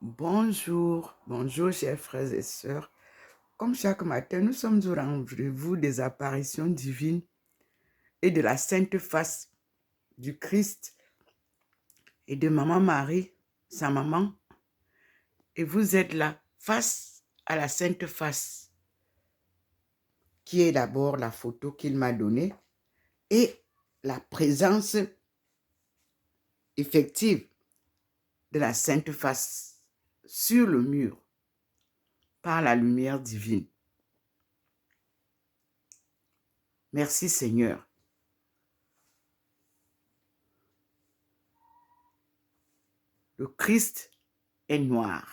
Bonjour, bonjour chers frères et sœurs. Comme chaque matin, nous sommes au rendez-vous des apparitions divines et de la sainte face du Christ et de Maman Marie, sa maman. Et vous êtes là, face à la sainte face, qui est d'abord la photo qu'il m'a donnée et la présence effective de la sainte face sur le mur par la lumière divine. Merci Seigneur. Le Christ est noir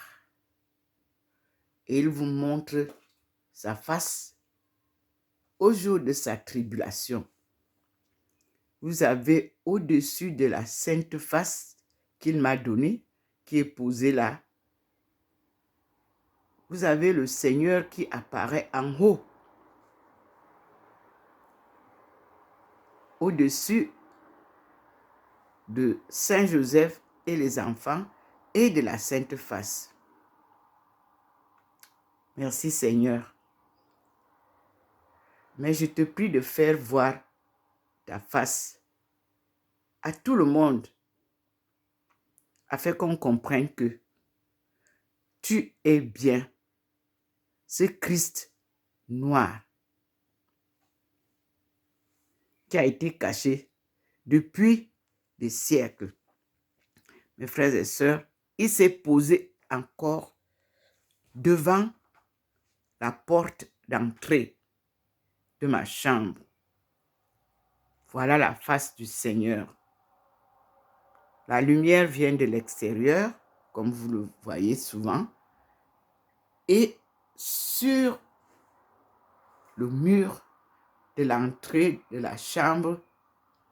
et il vous montre sa face au jour de sa tribulation. Vous avez au-dessus de la sainte face qu'il m'a donnée, qui est posée là, vous avez le Seigneur qui apparaît en haut, au-dessus de Saint Joseph et les enfants et de la sainte face. Merci Seigneur. Mais je te prie de faire voir ta face à tout le monde afin qu'on comprenne que tu es bien ce Christ noir qui a été caché depuis des siècles. Mes frères et sœurs, il s'est posé encore devant la porte d'entrée de ma chambre. Voilà la face du Seigneur. La lumière vient de l'extérieur, comme vous le voyez souvent, et sur le mur de l'entrée de la chambre,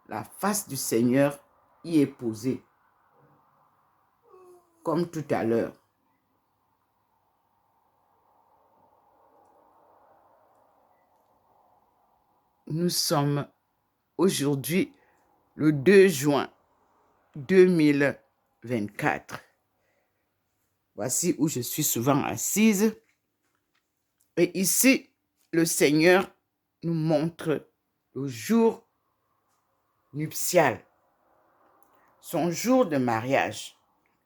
la face du Seigneur y est posée, comme tout à l'heure. Nous sommes aujourd'hui le 2 juin 2024. Voici où je suis souvent assise. Et ici, le Seigneur nous montre le jour nuptial, son jour de mariage.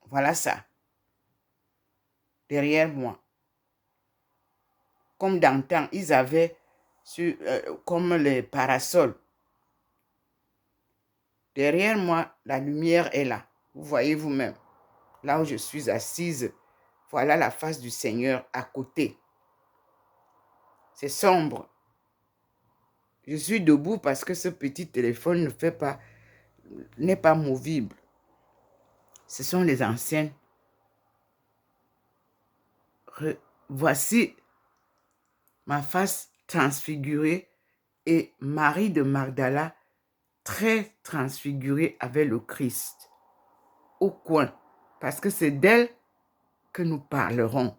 Voilà ça, derrière moi. Comme d'antan, ils avaient comme les parasols. Derrière moi, la lumière est là. Vous voyez vous-même. Là où je suis assise, voilà la face du Seigneur à côté. C'est sombre. Je suis debout parce que ce petit téléphone n'est pas movible. Ce sont les anciennes. Voici ma face transfigurée et Marie de Magdala très transfigurée avec le Christ au coin, parce que c'est d'elle que nous parlerons.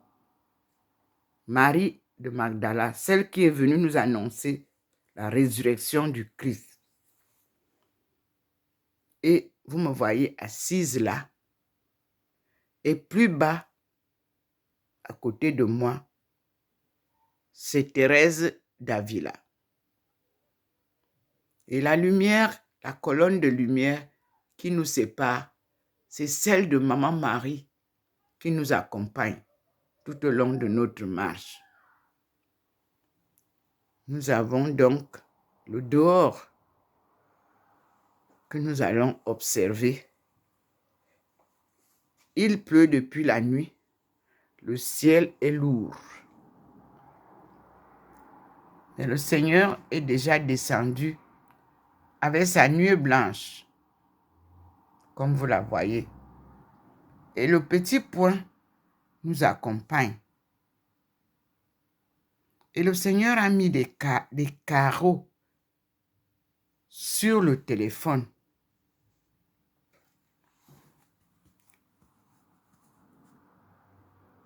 Marie de Magdala, celle qui est venue nous annoncer la résurrection du Christ. Et vous me voyez assise là, et plus bas, à côté de moi, c'est Thérèse d'Avila. Et la lumière, la colonne de lumière qui nous sépare, c'est celle de Maman Marie qui nous accompagne tout au long de notre marche. Nous avons donc le dehors que nous allons observer. Il pleut depuis la nuit, le ciel est lourd. Mais le Seigneur est déjà descendu avec sa nuée blanche, comme vous la voyez. Et le petit point nous accompagne. Et le Seigneur a mis des carreaux sur le téléphone.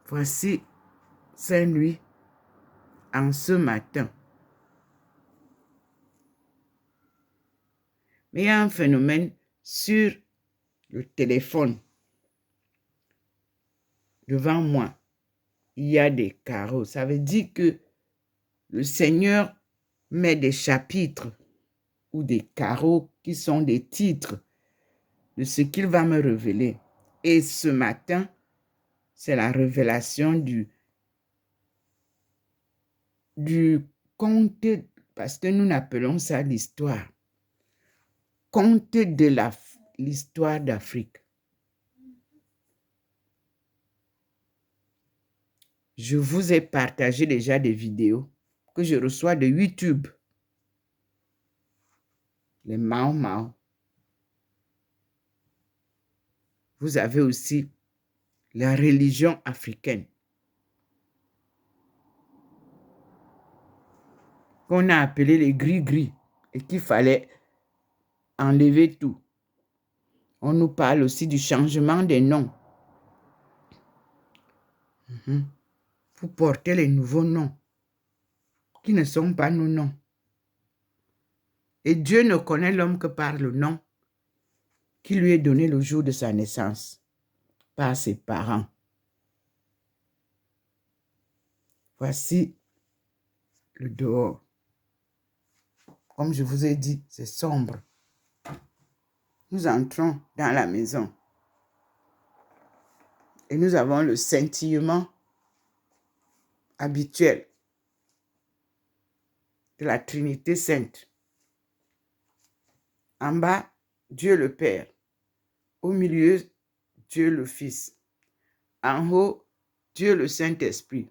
Voici Saint-Louis en ce matin. Mais il y a un phénomène sur le téléphone. devant moi, il y a des carreaux. Ça veut dire que le Seigneur met des chapitres ou des carreaux qui sont des titres de ce qu'il va me révéler. Et ce matin, c'est la révélation du conte, parce que nous appelons ça l'histoire. Conte de l'histoire d'Afrique. Je vous ai partagé déjà des vidéos que je reçois de YouTube. Les Mao Mao. Vous avez aussi la religion africaine qu'on a appelé les gris-gris et qu'il fallait enlever tout. On nous parle aussi du changement des noms. Vous portez les nouveaux noms qui ne sont pas nos noms. Et Dieu ne connaît l'homme que par le nom qui lui est donné le jour de sa naissance par ses parents. Voici le dehors. Comme je vous ai dit, c'est sombre. Nous entrons dans la maison et nous avons le scintillement habituel de la Trinité Sainte. En bas, Dieu le Père. Au milieu, Dieu le Fils. En haut, Dieu le Saint-Esprit.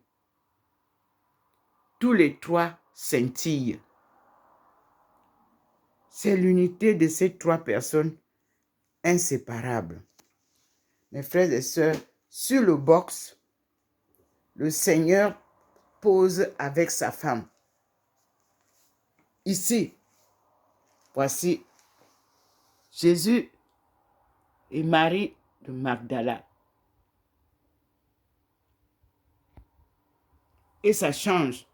Tous les trois scintillent. C'est l'unité de ces trois personnes inséparables. Mes frères et sœurs, sur le box, le Seigneur pose avec sa femme. Ici, voici Jésus et Marie de Magdala. Et ça change.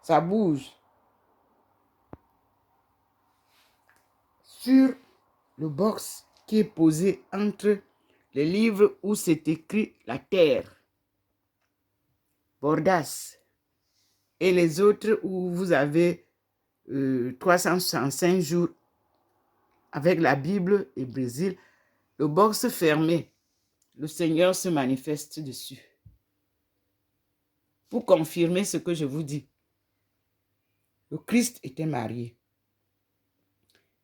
Ça bouge. Sur le box qui est posé entre les livres où c'est écrit la terre, Bordas, et les autres où vous avez 365 jours avec la Bible et Brésil, le box fermé, le Seigneur se manifeste dessus. Pour confirmer ce que je vous dis, le Christ était marié.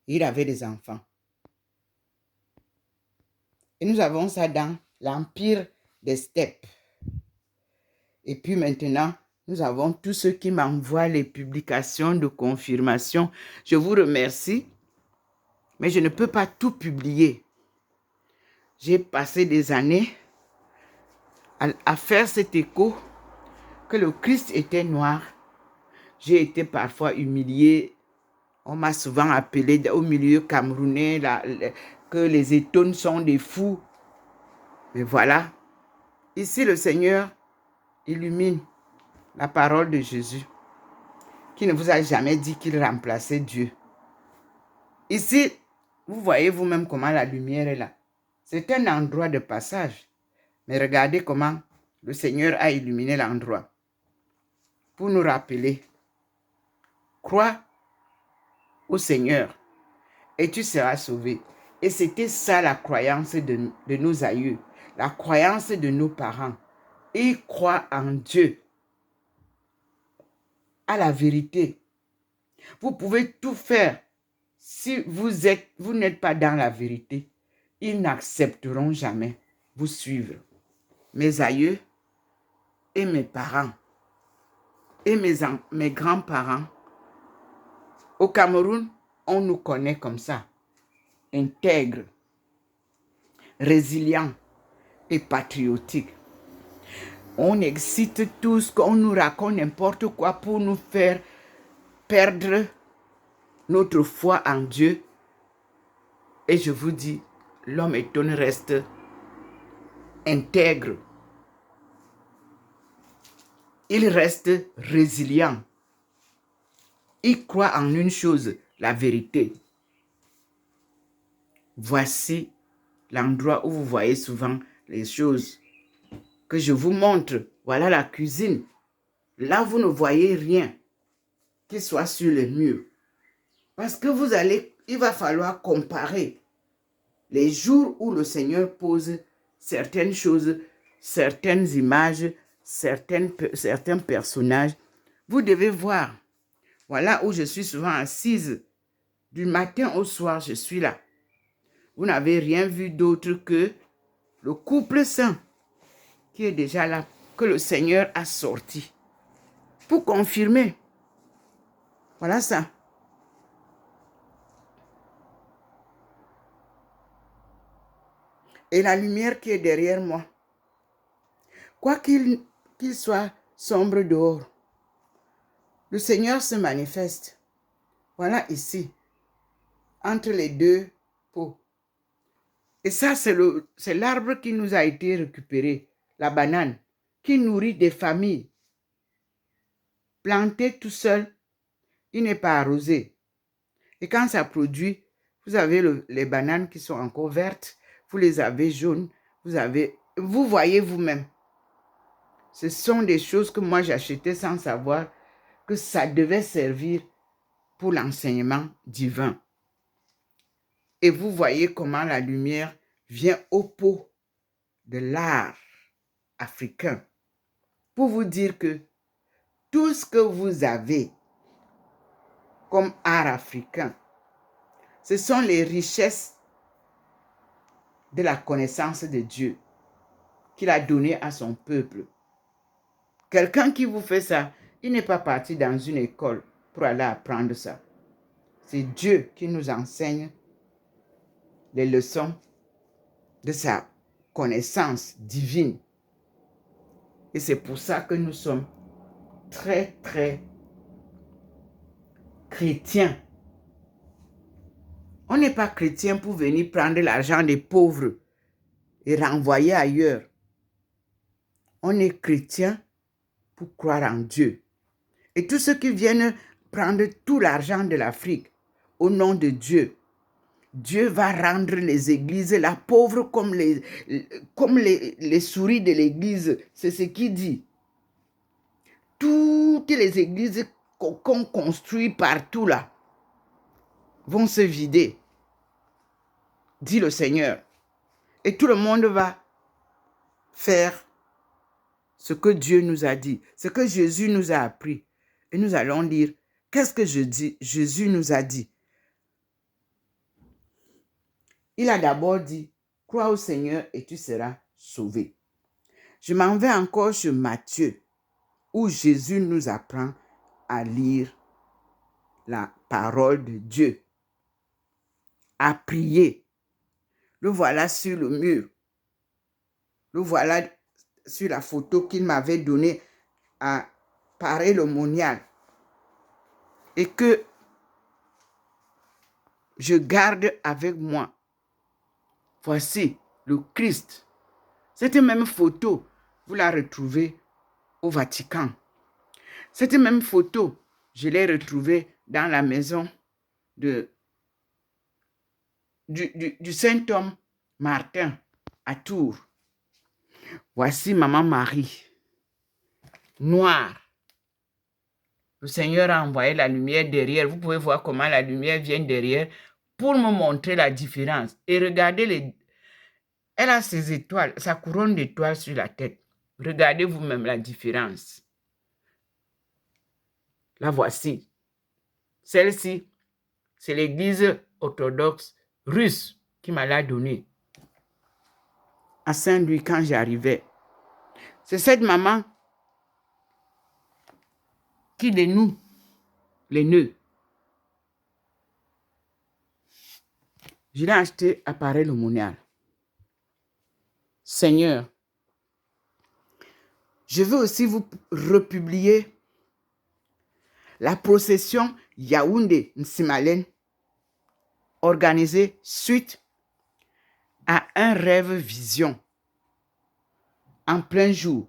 Il avait des enfants. Et nous avons ça dans l'Empire des steppes. Et puis maintenant, nous avons tous ceux qui m'envoient les publications de confirmation. Je vous remercie, mais je ne peux pas tout publier. J'ai passé des années à faire cet écho que le Christ était noir. J'ai été parfois humiliée. On m'a souvent appelé au milieu camerounais que les étones sont des fous. Mais voilà, ici le Seigneur illumine la parole de Jésus, qui ne vous a jamais dit qu'il remplaçait Dieu. Ici, vous voyez vous-même comment la lumière est là. C'est un endroit de passage. Mais regardez comment le Seigneur a illuminé l'endroit pour nous rappeler. Crois au Seigneur et tu seras sauvé. Et c'était ça la croyance de nos aïeux, la croyance de nos parents. Ils croient en Dieu, à la vérité. Vous pouvez tout faire. Si vous n'êtes pas dans la vérité, ils n'accepteront jamais vous suivre. Mes aïeux et mes parents et mes grands-parents, au Cameroun, on nous connaît comme ça, intègres, résilients et patriotiques. On excite tous, qu'on nous raconte n'importe quoi pour nous faire perdre notre foi en Dieu. Et je vous dis, l'homme étonné reste intègre. Il reste résilient. Il croit en une chose, la vérité. Voici l'endroit où vous voyez souvent les choses que je vous montre. Voilà la cuisine. Là, vous ne voyez rien qui soit sur le mur. Parce que il va falloir comparer les jours où le Seigneur pose certaines choses, certaines images, certains personnages. Vous devez voir. Voilà où je suis souvent assise. Du matin au soir, je suis là. Vous n'avez rien vu d'autre que le couple saint qui est déjà là, que le Seigneur a sorti pour confirmer. Voilà ça. Et la lumière qui est derrière moi, quoi qu'il soit sombre dehors, le Seigneur se manifeste. Voilà ici, entre les deux pots. Et ça, c'est l'arbre qui nous a été récupéré, la banane, qui nourrit des familles. Planté tout seul, il n'est pas arrosé. Et quand ça produit, vous avez les bananes qui sont encore vertes, vous les avez jaunes, vous voyez vous-même. Ce sont des choses que moi j'achetais sans savoir que ça devait servir pour l'enseignement divin. Et vous voyez comment la lumière vient au pot de l'art africain pour vous dire que tout ce que vous avez comme art africain, ce sont les richesses de la connaissance de Dieu qu'il a donné à son peuple. Quelqu'un qui vous fait ça, il n'est pas parti dans une école pour aller apprendre ça. C'est Dieu qui nous enseigne les leçons de sa connaissance divine. Et c'est pour ça que nous sommes très, très chrétiens. On n'est pas chrétien pour venir prendre l'argent des pauvres et renvoyer ailleurs. On est chrétien pour croire en Dieu. Et tous ceux qui viennent prendre tout l'argent de l'Afrique au nom de Dieu, Dieu va rendre les églises la pauvre comme les souris de l'église. C'est ce qu'il dit. Toutes les églises qu'on construit partout là vont se vider, dit le Seigneur. Et tout le monde va faire ce que Dieu nous a dit, ce que Jésus nous a appris. Et nous allons lire, qu'est-ce que Jésus nous a dit? Il a d'abord dit, crois au Seigneur et tu seras sauvé. Je m'en vais encore sur Matthieu, où Jésus nous apprend à lire la parole de Dieu, à prier. Le voilà sur le mur. Le voilà sur la photo qu'il m'avait donnée à parer le monial. Et que je garde avec moi. Voici le Christ. Cette même photo, vous la retrouvez au Vatican. Cette même photo, je l'ai retrouvée dans la maison du Saint-Homme Martin à Tours. Voici Maman Marie, noire. Le Seigneur a envoyé la lumière derrière. Vous pouvez voir comment la lumière vient derrière pour me montrer la différence. Et regardez, elle a ses étoiles, sa couronne d'étoiles sur la tête. Regardez vous-même la différence. La voici. Celle-ci, c'est l'église orthodoxe russe qui m'a la donnée à Saint-Louis quand j'arrivais. C'est cette maman qui dénoue les nœuds. Je l'ai acheté à Paray-le-Monial. Seigneur, je veux aussi vous republier la procession Yaoundé-Nsimalen organisée suite à un rêve-vision en plein jour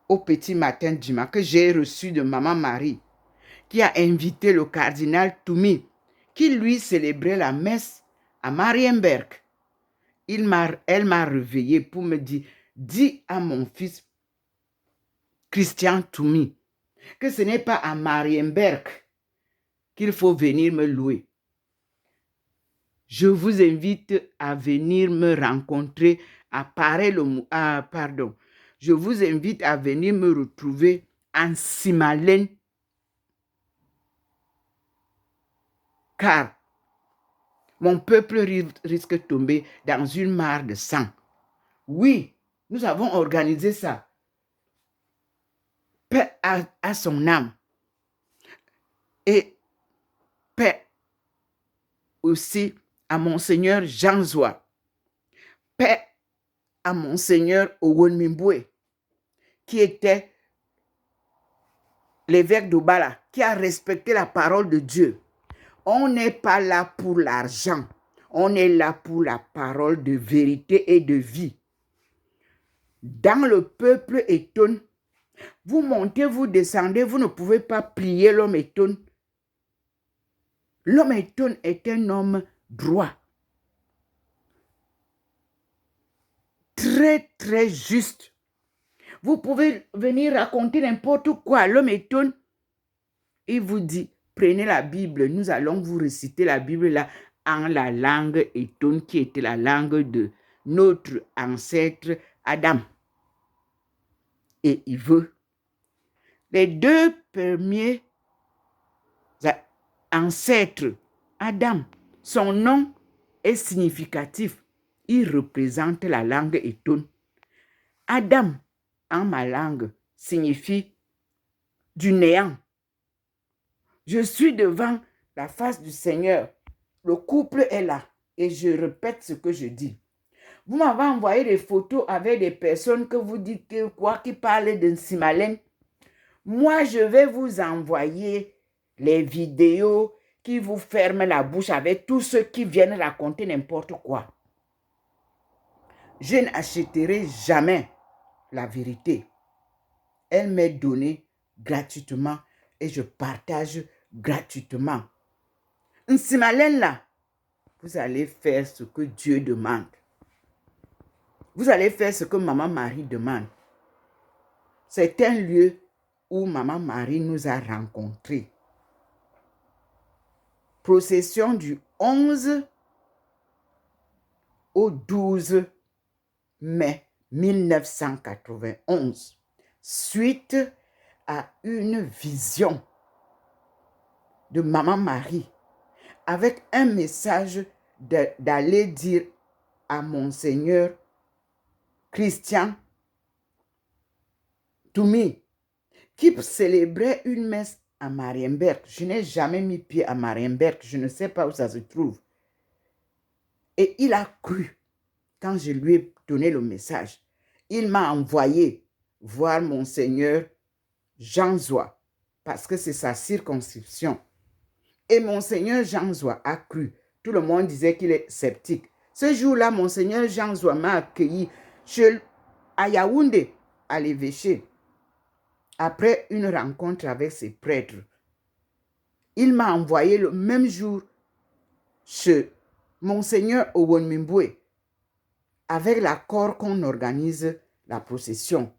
au petit matin dimanche que j'ai reçu de Maman Marie qui a invité le cardinal Toumi qui lui célébrait la messe à Marienberg elle m'a réveillé pour me dire, dis à mon fils Christian Toumi que ce n'est pas à Marienberg qu'il faut venir me louer. Je vous invite à venir me rencontrer à Je vous invite à venir me retrouver en Simalène, car mon peuple risque de tomber dans une mare de sang. Oui, nous avons organisé ça. Paix à son âme. Et paix aussi à Monseigneur Jean Zoua. Paix à Monseigneur Owen Mimboué, qui était l'évêque d'Obala, qui a respecté la parole de Dieu. On n'est pas là pour l'argent. On est là pour la parole de vérité et de vie. Dans le peuple Eton, vous montez, vous descendez, vous ne pouvez pas plier l'homme Eton. L'homme Eton est un homme droit. Très, très juste. Vous pouvez venir raconter n'importe quoi. L'homme Eton, il vous dit, prenez la Bible, nous allons vous réciter la Bible là en la langue Eton, qui était la langue de notre ancêtre Adam. Et il veut. Les deux premiers ancêtres, Adam, son nom est significatif. Il représente la langue Eton. Adam, en ma langue, signifie du néant. Je suis devant la face du Seigneur. Le couple est là. Et je répète ce que je dis. Vous m'avez envoyé des photos avec des personnes que vous dites que quoi, qui parlent de Simalène. Moi, je vais vous envoyer les vidéos qui vous ferment la bouche avec tous ceux qui viennent raconter n'importe quoi. Je n'achèterai jamais la vérité. Elle m'est donnée gratuitement et je partage gratuitement. Simalène là, vous allez faire ce que Dieu demande. Vous allez faire ce que Maman Marie demande. C'est un lieu où Maman Marie nous a rencontrés. Procession du 11 au 12 mai 1991, suite à une vision de Maman Marie avec un message d'aller dire à Monseigneur Christian Toumi, qui célébrait une messe à Marienberg. Je n'ai jamais mis pied à Marienberg, je ne sais pas où ça se trouve. Et il a cru quand je lui ai donné le message. Il m'a envoyé voir Monseigneur Jean Zoua, parce que c'est sa circonscription. Et Monseigneur Jean Zoua a cru. Tout le monde disait qu'il est sceptique. Ce jour-là, Monseigneur Jean Zoua m'a accueilli à Yaoundé, à l'évêché, après une rencontre avec ses prêtres. Il m'a envoyé le même jour chez Monseigneur Owen Mimboué, avec l'accord qu'on organise la procession.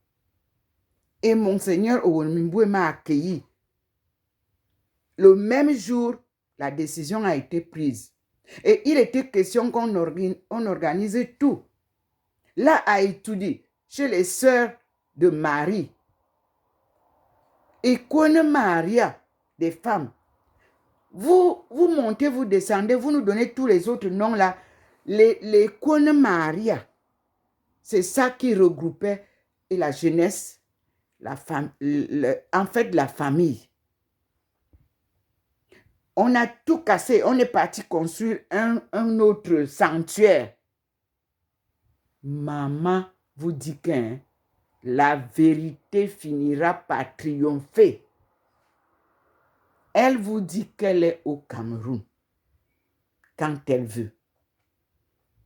Et Monseigneur Owen Mimboué m'a accueilli. Le même jour, la décision a été prise. Et il était question qu'on organise tout. Là, à étudier chez les sœurs de Marie. Et Kone Maria, des femmes. Vous montez, vous descendez, vous nous donnez tous les autres noms là. Les Kone Maria, c'est ça qui regroupait la jeunesse, en fait la famille. On a tout cassé, on est parti construire un autre sanctuaire. Maman vous dit que la vérité finira par triompher. Elle vous dit qu'elle est au Cameroun quand elle veut.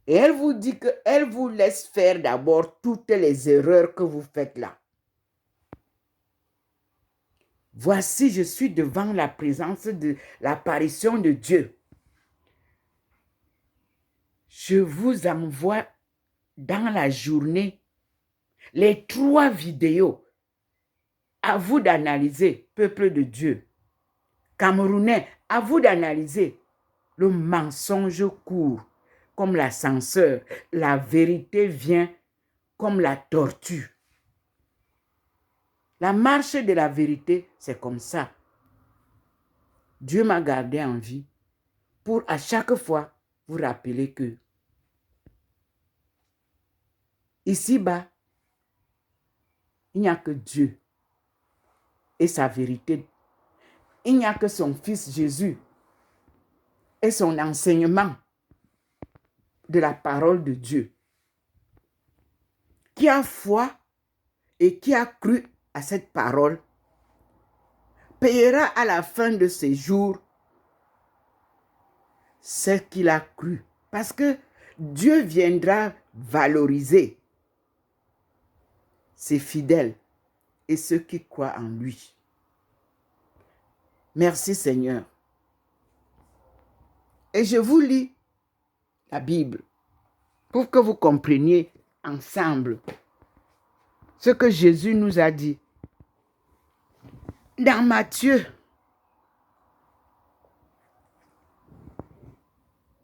Et elle vous dit qu'elle vous laisse faire d'abord toutes les erreurs que vous faites là. Voici, je suis devant la présence de l'apparition de Dieu. je vous envoie dans la journée les 3 vidéos. À vous d'analyser, peuple de Dieu. Camerounais, à vous d'analyser. Le mensonge court comme l'ascenseur. La vérité vient comme la tortue. La marche de la vérité, c'est comme ça. Dieu m'a gardé en vie pour à chaque fois vous rappeler que ici-bas, il n'y a que Dieu et sa vérité. Il n'y a que son Fils Jésus et son enseignement de la parole de Dieu. Qui a foi et qui a cru à cette parole payera à la fin de ses jours ce qu'il a cru. Parce que Dieu viendra valoriser ses fidèles et ceux qui croient en lui. Merci Seigneur. Et je vous lis la Bible pour que vous compreniez ensemble ce que Jésus nous a dit. Dans Matthieu,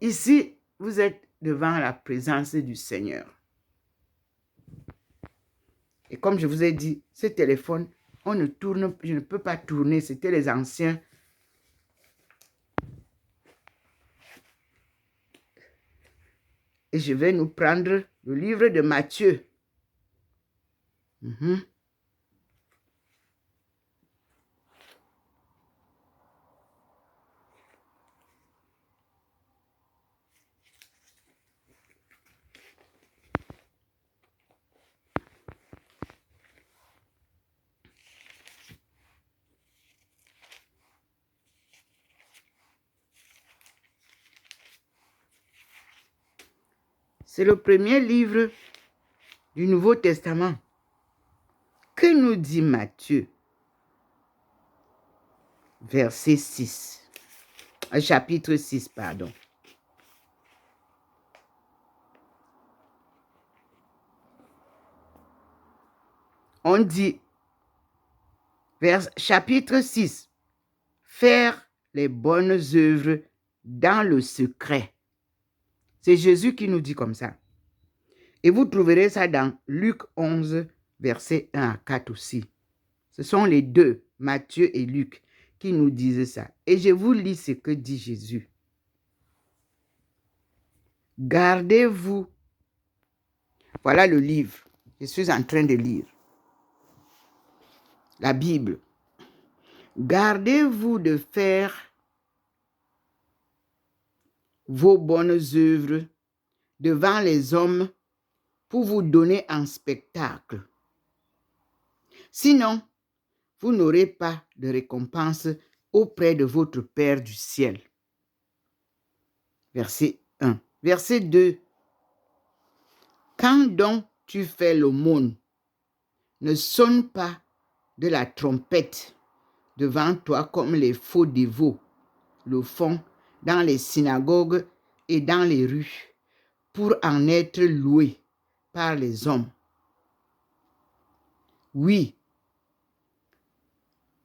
ici, vous êtes devant la présence du Seigneur. Et comme je vous ai dit, ce téléphone, je ne peux pas tourner, c'était les anciens. Et je vais nous prendre le livre de Matthieu. C'est le premier livre du Nouveau Testament. Que nous dit Matthieu? Verset 6. Chapitre 6, pardon. On dit, chapitre 6, faire les bonnes œuvres dans le secret. C'est Jésus qui nous dit comme ça. Et vous trouverez ça dans Luc 11, versets 1 à 4 aussi. Ce sont les deux, Matthieu et Luc, qui nous disent ça. Et je vous lis ce que dit Jésus. Gardez-vous. Voilà le livre. Je suis en train de lire. La Bible. Gardez-vous de faire vos bonnes œuvres devant les hommes pour vous donner en spectacle. Sinon, vous n'aurez pas de récompense auprès de votre Père du ciel. Verset 1. Verset 2. Quand donc tu fais l'aumône, ne sonne pas de la trompette devant toi comme les faux dévots le font dans les synagogues et dans les rues pour en être loués par les hommes. Oui,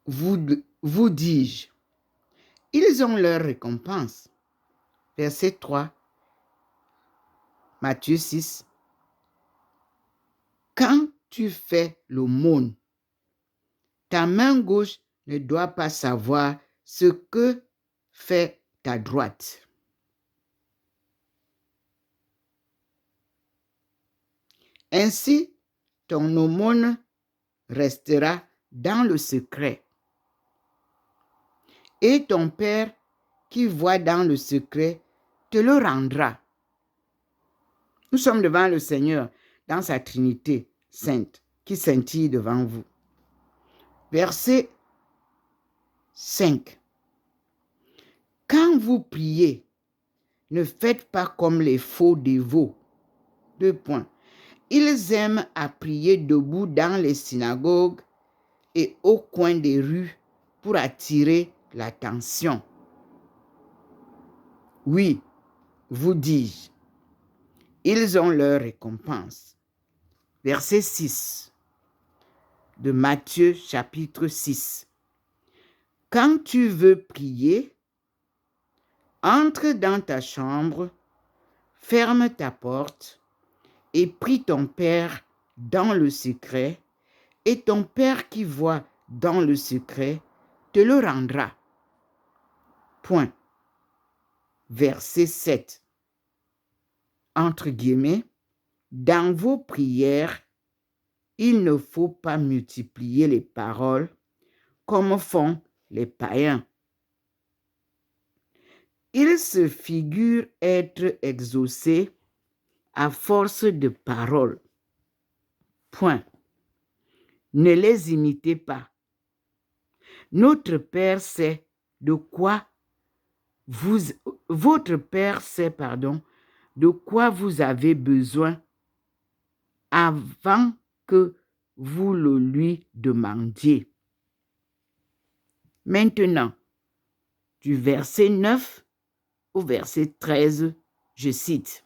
vous dis-je, ils ont leur récompense. Verset 3, Matthieu 6. Quand tu fais l'aumône, ta main gauche ne doit pas savoir ce que fait ta droite. Ainsi, ton aumône restera dans le secret. Et ton Père qui voit dans le secret te le rendra. Nous sommes devant le Seigneur dans sa Trinité sainte qui scintille devant vous. Verset 5. Quand vous priez, ne faites pas comme les faux dévots. 2 points. Ils aiment à prier debout dans les synagogues et au coin des rues pour attirer l'attention. Oui, vous dis-je, Ils ont leur récompense. Verset 6 de Matthieu chapitre 6. Quand tu veux prier, entre dans ta chambre, ferme ta porte et prie ton Père dans le secret, et ton Père qui voit dans le secret te le rendra. Point. Verset 7. Entre guillemets, dans vos prières, il ne faut pas multiplier les paroles comme font les païens. Ils se figurent être exaucés à force de paroles. Point. Ne les imitez pas. Notre Père sait de quoi votre Père sait, de quoi vous avez besoin avant que vous le lui demandiez. Maintenant, du verset 9 au verset 13, je cite.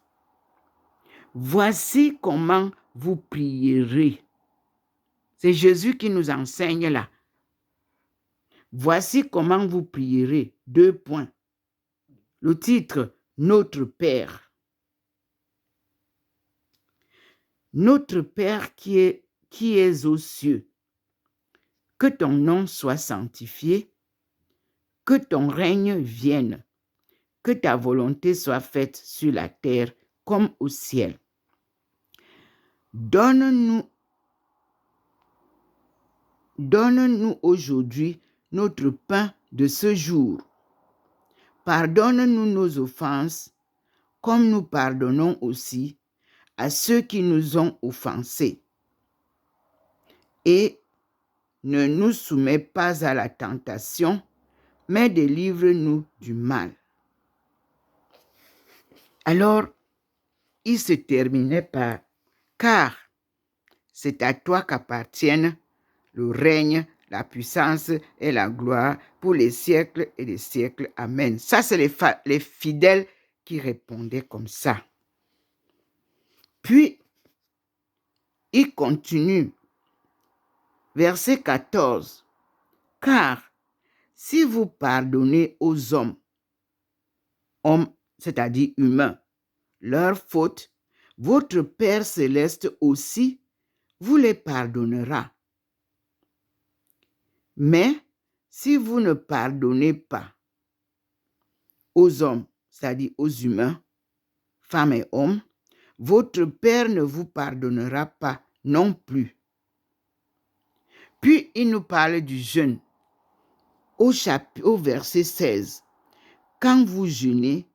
Voici comment vous prierez. C'est Jésus qui nous enseigne là. Voici comment vous prierez. 2 points. Le titre, Notre Père. Notre Père qui es aux cieux, que ton nom soit sanctifié, que ton règne vienne, que ta volonté soit faite sur la terre comme au ciel. Donne-nous aujourd'hui notre pain de ce jour. Pardonne-nous nos offenses, comme nous pardonnons aussi à ceux qui nous ont offensés. Et ne nous soumets pas à la tentation, mais délivre-nous du mal. Alors, il se terminait par « Car c'est à toi qu'appartiennent le règne, la puissance et la gloire pour les siècles et les siècles. Amen. » Ça, c'est les fidèles qui répondaient comme ça. Puis, il continue. Verset 14. Car si vous pardonnez aux hommes, c'est-à-dire humains, leurs fautes, votre Père céleste aussi vous les pardonnera. Mais si vous ne pardonnez pas aux hommes, c'est-à-dire aux humains, femmes et hommes, votre Père ne vous pardonnera pas non plus. Puis il nous parle du jeûne. Au verset 16. Quand vous jeûnez,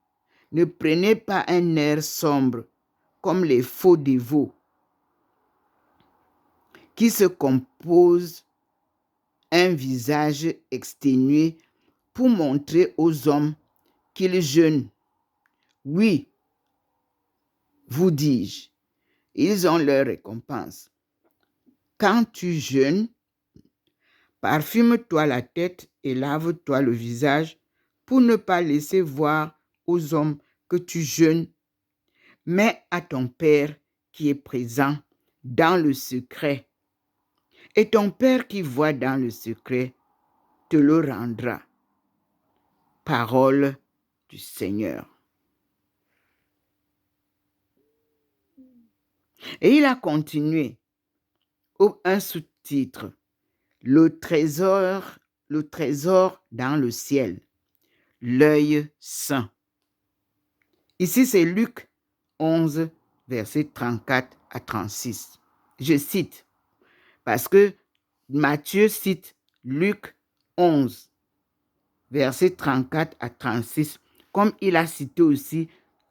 ne prenez pas un air sombre comme les faux dévots qui se composent un visage exténué pour montrer aux hommes qu'ils jeûnent. Oui, vous dis-je, ils ont leur récompense. Quand tu jeûnes, parfume-toi la tête et lave-toi le visage pour ne pas laisser voir aux hommes que tu jeûnes, mais à ton Père qui est présent dans le secret. Et ton Père qui voit dans le secret te le rendra. Parole du Seigneur. Et il a continué. Un sous-titre. Le trésor dans le ciel. L'œil saint. Ici, c'est Luc 11, versets 34 à 36. Je cite, parce que Matthieu cite Luc 11, versets 34 à 36, comme il a cité aussi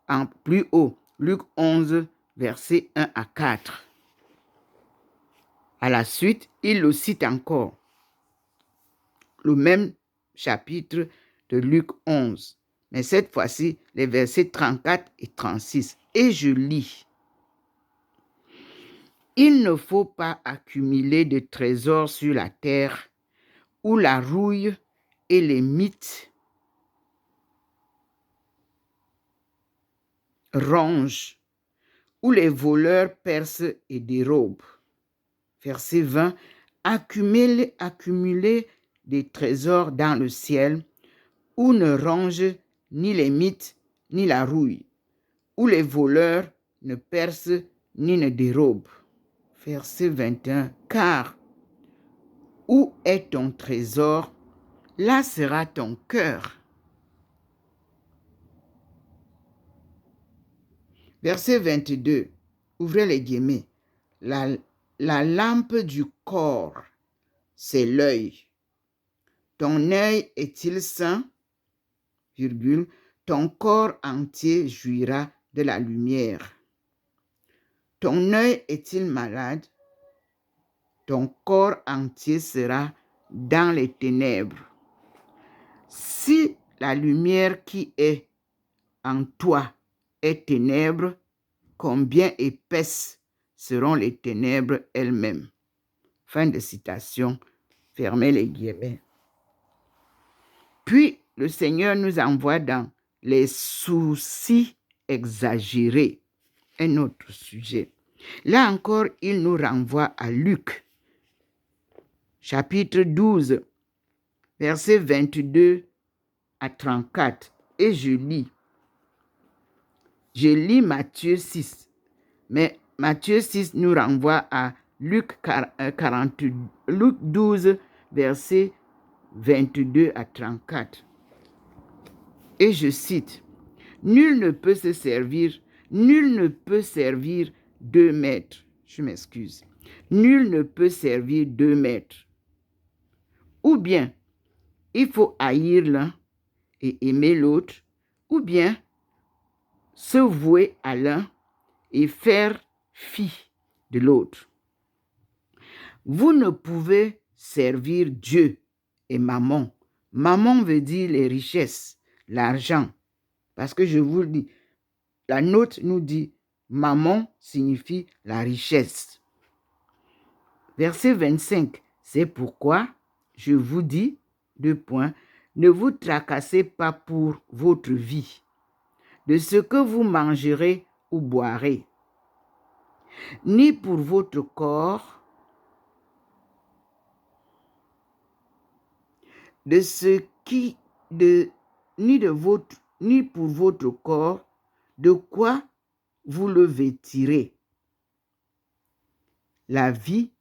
en plus haut, Luc 11, versets 1 à 4. À la suite, il le cite encore, le même chapitre de Luc 11, mais cette fois-ci, les versets 34 et 36. Et je lis. Il ne faut pas accumuler de trésors sur la terre où la rouille et les mites rongent, où les voleurs percent et dérobent. Verset 20. Accumulez des trésors dans le ciel, où ne rongent ni les mythes ni la rouille, où les voleurs ne percent ni ne dérobent. Verset 21. Car où est ton trésor, là sera ton cœur. Verset 22. Ouvrez les guillemets. La lampe du corps, c'est l'œil. Ton œil est-il sain? Virgule, ton corps entier jouira de la lumière. Ton œil est-il malade? Ton corps entier sera dans les ténèbres. Si la lumière qui est en toi est ténèbres, combien épaisses seront les ténèbres elles-mêmes. Fin de citation. Fermez les guillemets. Puis, le Seigneur nous envoie dans les soucis exagérés. Un autre sujet. Là encore, il nous renvoie à Luc, chapitre 12, versets 22 à 34. Et je lis. Je lis Matthieu 6. Mais Matthieu 6 nous renvoie à Luc 12, versets 22 à 34. Et je cite, nul ne peut servir deux maîtres. Je m'excuse. Nul ne peut servir deux maîtres. Ou bien, il faut haïr l'un et aimer l'autre, ou bien se vouer à l'un et faire fi de l'autre. Vous ne pouvez servir Dieu et Mammon. Mammon veut dire les richesses, l'argent. Parce que je vous le dis, la note nous dit Mammon signifie la richesse. Verset 25, c'est pourquoi je vous dis, ne vous tracassez pas pour votre vie, de ce que vous mangerez ou boirez, ni pour votre corps, ni pour votre corps, de quoi vous le vêtirez. La vie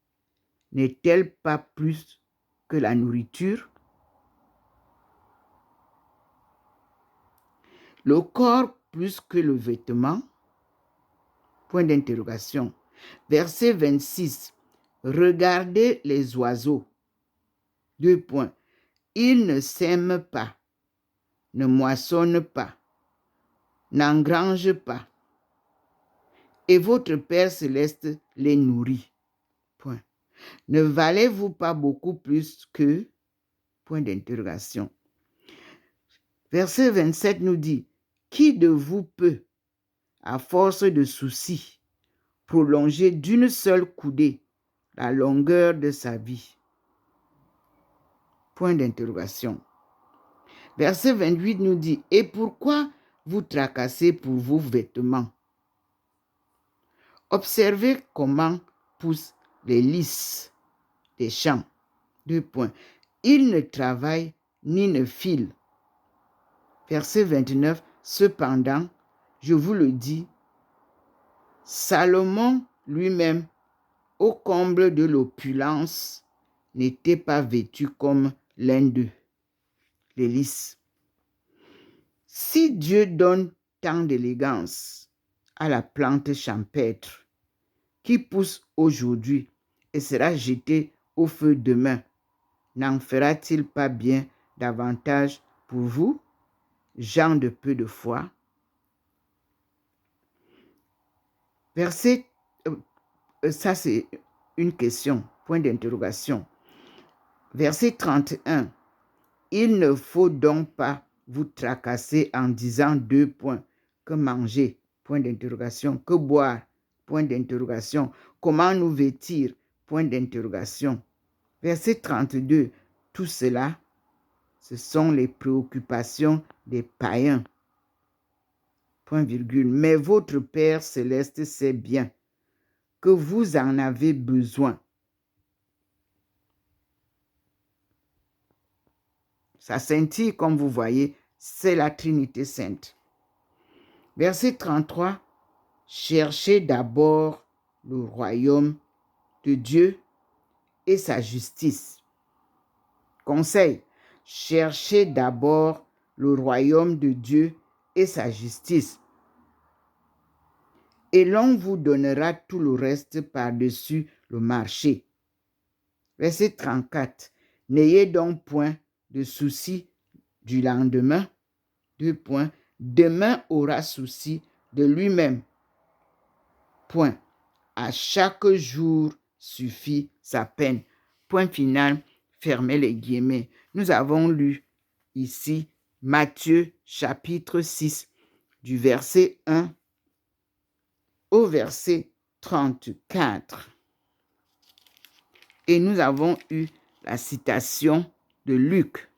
n'est-elle pas plus que la nourriture? Le corps plus que le vêtement? Point d'interrogation. Verset 26. Regardez les oiseaux. Ils ne sèment pas, ne moissonnent pas, n'engrangent pas. Et votre Père céleste les nourrit. Point. Ne valez-vous pas beaucoup plus que? Point d'interrogation. Verset 27 nous dit, qui de vous peut, à force de soucis, prolonger d'une seule coudée la longueur de sa vie? Point d'interrogation. Verset 28 nous dit, et pourquoi vous tracassez pour vos vêtements? Observez comment poussent les lys des champs. Ils ne travaillent ni ne filent. Verset 29, cependant, je vous le dis, Salomon lui-même, au comble de l'opulence, n'était pas vêtu comme l'un d'eux, les lys. Si Dieu donne tant d'élégance à la plante champêtre qui pousse aujourd'hui et sera jetée au feu demain, n'en fera-t-il pas bien davantage pour vous, gens de peu de foi? Verset, ça c'est une question, point d'interrogation. Verset 31. Il ne faut donc pas vous tracasser en disant que manger, point d'interrogation, que boire, point d'interrogation, comment nous vêtir, point d'interrogation. Verset 32. Tout cela, ce sont les préoccupations des païens. point virgule, mais votre Père céleste sait bien que vous en avez besoin. Ça scintille, comme vous voyez, c'est la Trinité sainte. Verset 33, cherchez d'abord le royaume de Dieu et sa justice. Conseil, cherchez d'abord le royaume de Dieu et sa justice. Et l'on vous donnera tout le reste par-dessus le marché. Verset 34. N'ayez donc point de souci du lendemain. 2 points. Demain aura souci de lui-même. Point. À chaque jour suffit sa peine. Point final. Fermez les guillemets. Nous avons lu ici Matthieu chapitre 6 du verset 1 au verset 34. Et nous avons eu la citation de Luc.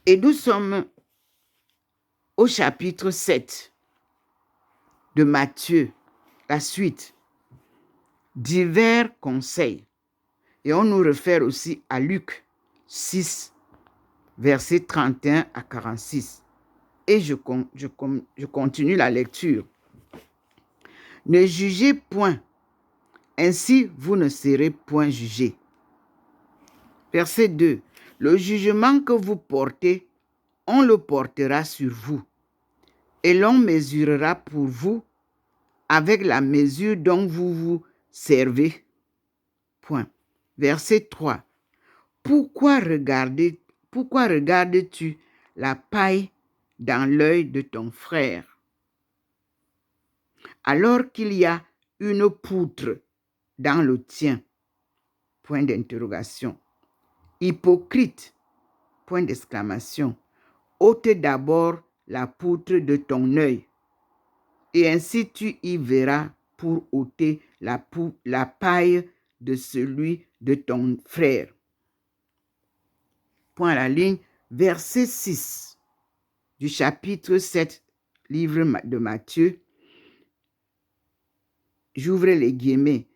Et nous sommes au chapitre 7 de Matthieu, la suite. Divers conseils. Et on nous réfère aussi à Luc 6, versets 31 à 46. Et je continue la lecture. Ne jugez point, ainsi vous ne serez point jugés. Verset 2. Le jugement que vous portez, on le portera sur vous, et l'on mesurera pour vous avec la mesure dont vous vous servez. Point. Verset 3. Pourquoi regardes-tu la paille dans l'œil de ton frère, alors qu'il y a une poutre dans le tien? Point d'interrogation. Hypocrite, point d'exclamation. Ôte d'abord la poutre de ton œil, et ainsi tu y verras pour ôter la paille de celui de ton frère. Point à la ligne, verset 6 du chapitre 7, livre de Matthieu. J'ouvre les guillemets.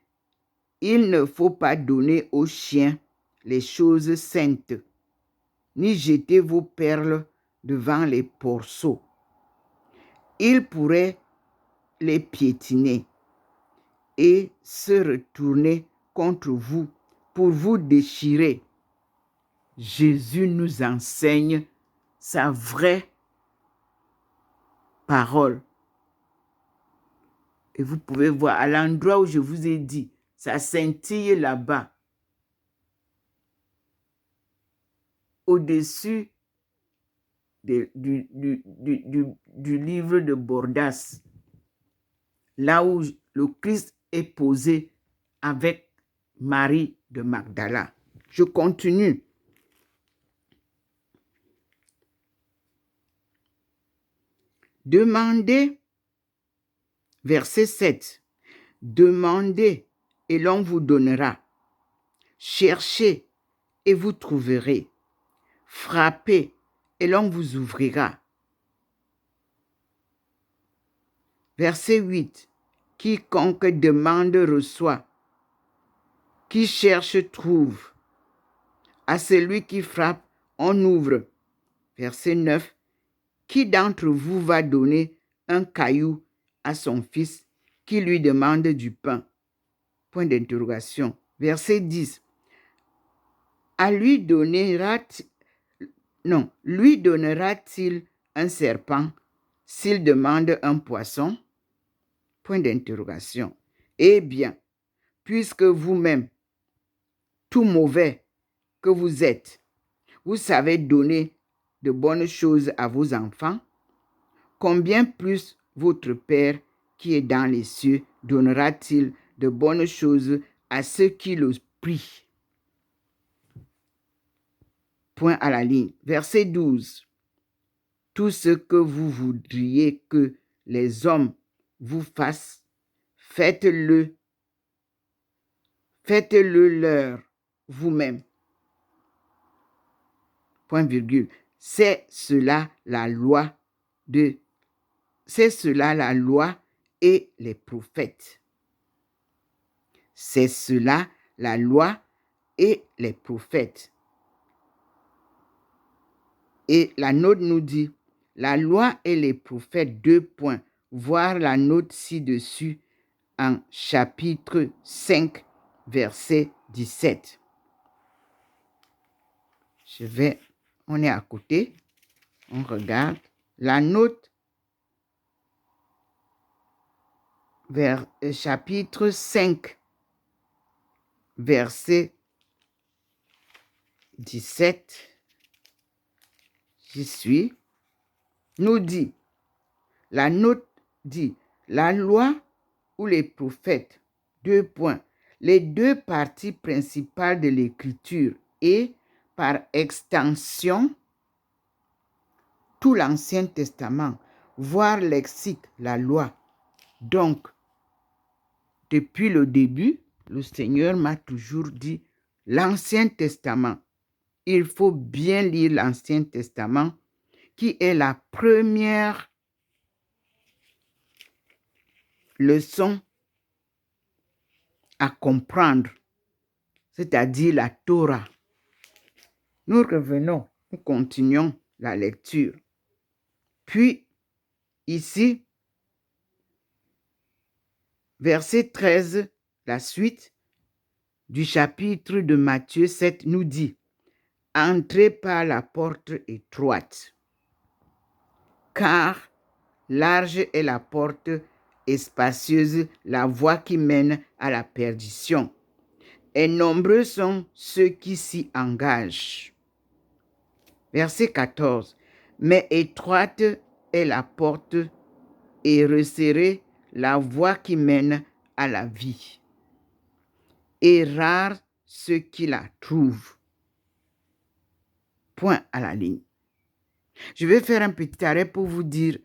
Il ne faut pas donner aux chiens les choses saintes, ni jeter vos perles devant les porceaux. Ils pourraient les piétiner et se retourner contre vous pour vous déchirer. Jésus nous enseigne sa vraie parole. Et vous pouvez voir à l'endroit où je vous ai dit, ça scintille là-bas. Au-dessus du livre de Bordas, là où le Christ est posé avec Marie de Magdala. Je continue. Demandez, verset 7, demandez et l'on vous donnera. Cherchez et vous trouverez. Frappez et l'on vous ouvrira. Verset 8. Quiconque demande reçoit. Qui cherche trouve. À celui qui frappe, on ouvre. Verset 9. Qui d'entre vous va donner un caillou à son fils qui lui demande du pain? Point d'interrogation. Verset 10. Lui donnera-t-il un serpent s'il demande un poisson? Point d'interrogation. Eh bien, puisque vous-même, tout mauvais que vous êtes, vous savez donner de bonnes choses à vos enfants, combien plus votre Père qui est dans les cieux donnera-t-il de bonnes choses à ceux qui le prient? Point à la ligne. Verset 12. Tout ce que vous voudriez que les hommes vous fassent, faites-le leur vous-même. Point virgule. C'est cela la loi et les prophètes. C'est cela la loi et les prophètes. Et la note nous dit, la loi et les prophètes, 2 points. Voir la note ci-dessus en chapitre 5, verset 17. On est à côté, on regarde. La note vers chapitre 5, verset 17, j'y suis, nous dit, la note dit, la loi ou les prophètes, 2 points, les 2 parties principales de l'écriture et, par extension, tout l'Ancien Testament, voire lexique, la loi. Donc, depuis le début, le Seigneur m'a toujours dit, l'Ancien Testament, il faut bien lire l'Ancien Testament, qui est la première leçon à comprendre, c'est-à-dire la Torah. Nous revenons, nous continuons la lecture. Puis, ici, verset 13, la suite du chapitre de Matthieu 7 nous dit, « Entrez par la porte étroite, car large est la porte et spacieuse la voie qui mène à la perdition, et nombreux sont ceux qui s'y engagent. » Verset 14. « Mais étroite est la porte et resserrée la voie qui mène à la vie, et rares ceux qui la trouvent. » Point à la ligne. Je vais faire un petit arrêt pour vous dire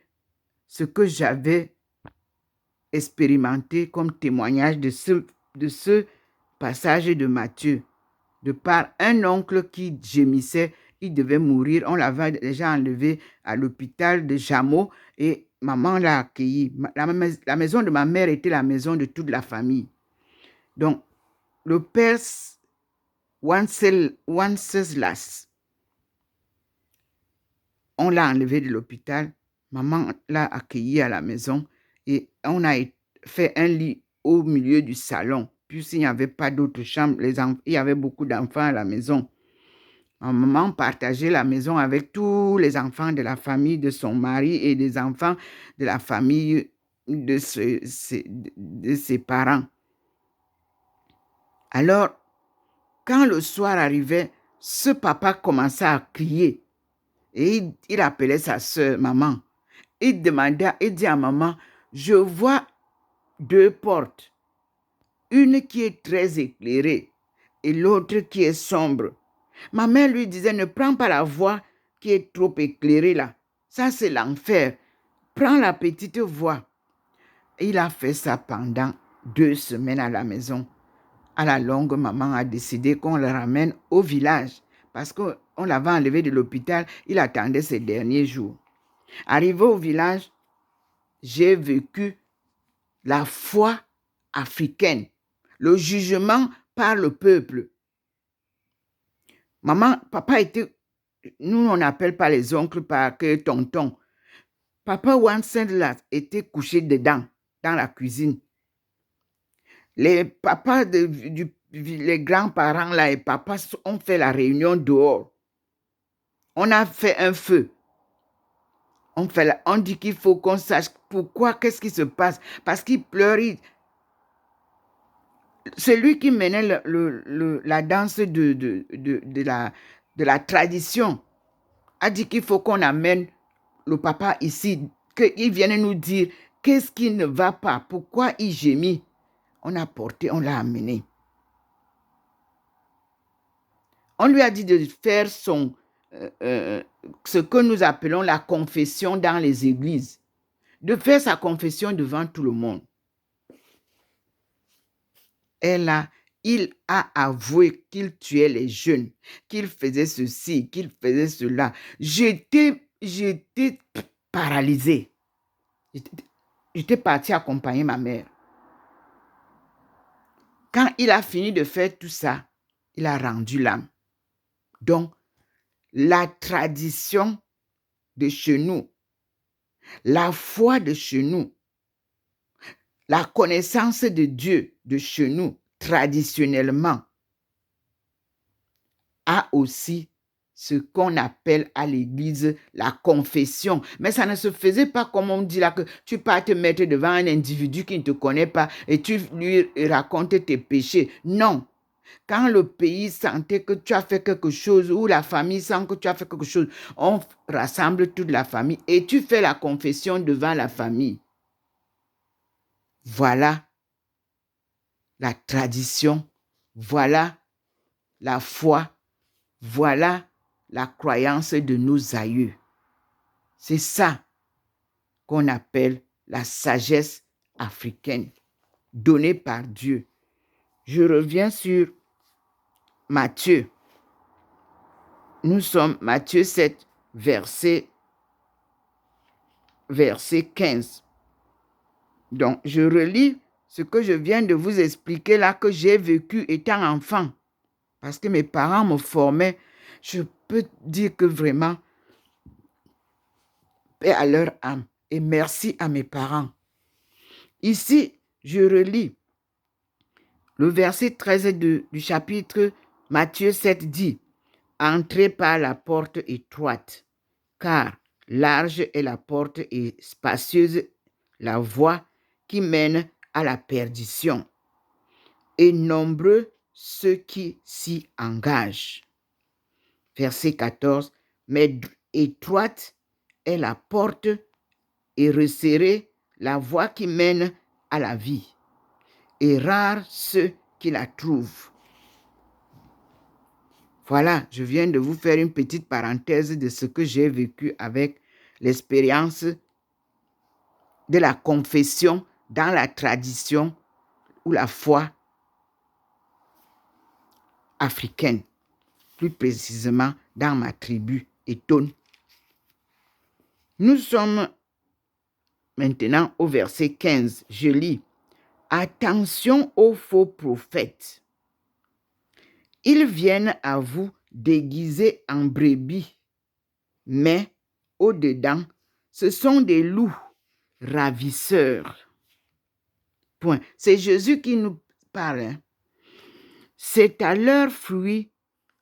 ce que j'avais expérimenté comme témoignage de ce passage de Matthieu. De par un oncle qui gémissait, il devait mourir. On l'avait déjà enlevé à l'hôpital de Jameau et maman l'a accueilli. La maison de ma mère était la maison de toute la famille. Donc, le père Wenceslas, on l'a enlevé de l'hôpital. Maman l'a accueilli à la maison et on a fait un lit au milieu du salon. Puisqu'il n'y avait pas d'autres chambres, il y avait beaucoup d'enfants à la maison. Ma maman partageait la maison avec tous les enfants de la famille de son mari et des enfants de la famille de ses parents. Alors, quand le soir arrivait, ce papa commençait à crier et il appelait sa soeur, maman. Il dit à maman, je vois 2 portes, une qui est très éclairée et l'autre qui est sombre. Ma mère lui disait, ne prends pas la voie qui est trop éclairée là. Ça, c'est l'enfer. Prends la petite voie. Il a fait ça pendant 2 semaines à la maison. À la longue, maman a décidé qu'on le ramène au village parce qu'on l'avait enlevé de l'hôpital. Il attendait ses derniers jours. Arrivé au village, j'ai vécu la foi africaine, le jugement par le peuple. Papa était, nous on n'appelle pas les oncles par que tonton. Papa Wenceslas était couché dedans, dans la cuisine. Les papas, les grands-parents là et papas ont fait la réunion dehors. On a fait un feu. On dit qu'il faut qu'on sache pourquoi, qu'est-ce qui se passe. Parce qu'il pleure. Celui qui menait la danse de la tradition a dit qu'il faut qu'on amène le papa ici, qu'il vienne nous dire qu'est-ce qui ne va pas, pourquoi il gémit. On l'a amené. On lui a dit de faire ce que nous appelons la confession dans les églises, de faire sa confession devant tout le monde. Elle a il a avoué qu'il tuait les jeunes, qu'il faisait ceci, qu'il faisait cela. J'étais paralysée. J'étais partie accompagner ma mère. Quand il a fini de faire tout ça, il a rendu l'âme. Donc, la tradition de chez nous, la foi de chez nous, la connaissance de Dieu de chez nous, traditionnellement, a aussi ce qu'on appelle à l'église la confession. Mais ça ne se faisait pas comme on dit là, que tu pars te mettre devant un individu qui ne te connaît pas et tu lui racontes tes péchés. Non. Quand le pays sentait que tu as fait quelque chose ou la famille sent que tu as fait quelque chose, on rassemble toute la famille et tu fais la confession devant la famille. Voilà la tradition, voilà la foi, voilà la croyance de nos aïeux. C'est ça qu'on appelle la sagesse africaine donnée par Dieu. Je reviens sur Matthieu. Nous sommes Matthieu 7, verset 15. Donc, je relis ce que je viens de vous expliquer là, que j'ai vécu étant enfant. Parce que mes parents me formaient. Je peux dire que vraiment, paix à leur âme. Et merci à mes parents. Ici, je relis le verset 13 du chapitre Matthieu 7 dit, « Entrez par la porte étroite, car large est la porte et spacieuse la voie qui mène à la perdition, et nombreux ceux qui s'y engagent. » Verset 14, « Mais étroite est la porte et resserrée la voie qui mène à la vie, et rares ceux qui la trouvent. » Voilà, je viens de vous faire une petite parenthèse de ce que j'ai vécu avec l'expérience de la confession dans la tradition ou la foi africaine, plus précisément dans ma tribu Etone. Nous sommes maintenant au verset 15. Je lis. « Attention aux faux prophètes. Ils viennent à vous déguisés en brebis, mais au-dedans, ce sont des loups ravisseurs. » Point. C'est Jésus qui nous parle. Hein? C'est à leurs fruits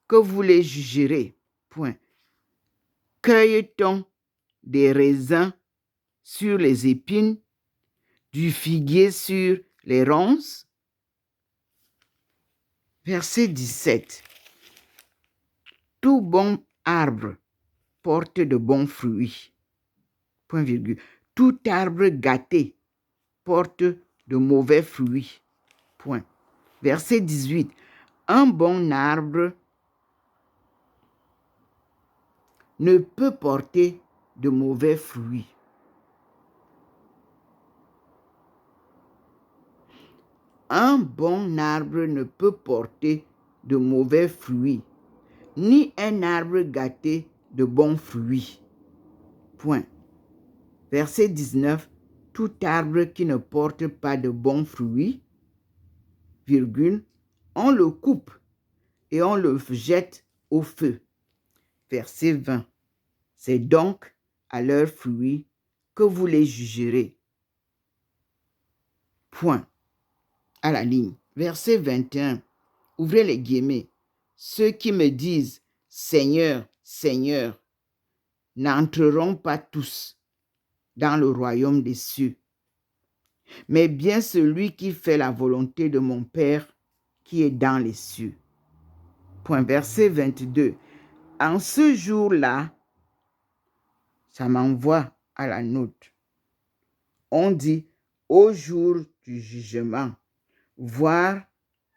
que vous les jugerez. Point. Cueille-t-on des raisins sur les épines, du figuier sur les ronces? Verset 17. Tout bon arbre porte de bons fruits. Point virgule. Tout arbre gâté porte de mauvais fruits. Point. Verset 18. Un bon arbre ne peut porter de mauvais fruits. Un bon arbre ne peut porter de mauvais fruits, ni un arbre gâté de bons fruits. Point. Verset 19. Tout arbre qui ne porte pas de bons fruits, virgule, on le coupe et on le jette au feu. Verset 20. C'est donc à leurs fruits que vous les jugerez. Point. À la ligne. Verset 21. Ouvrez les guillemets. Ceux qui me disent Seigneur, Seigneur, n'entreront pas tous dans le royaume des cieux, mais bien celui qui fait la volonté de mon Père qui est dans les cieux. Point. Verset 22. En ce jour-là, ça m'envoie à la note. On dit au jour du jugement, voir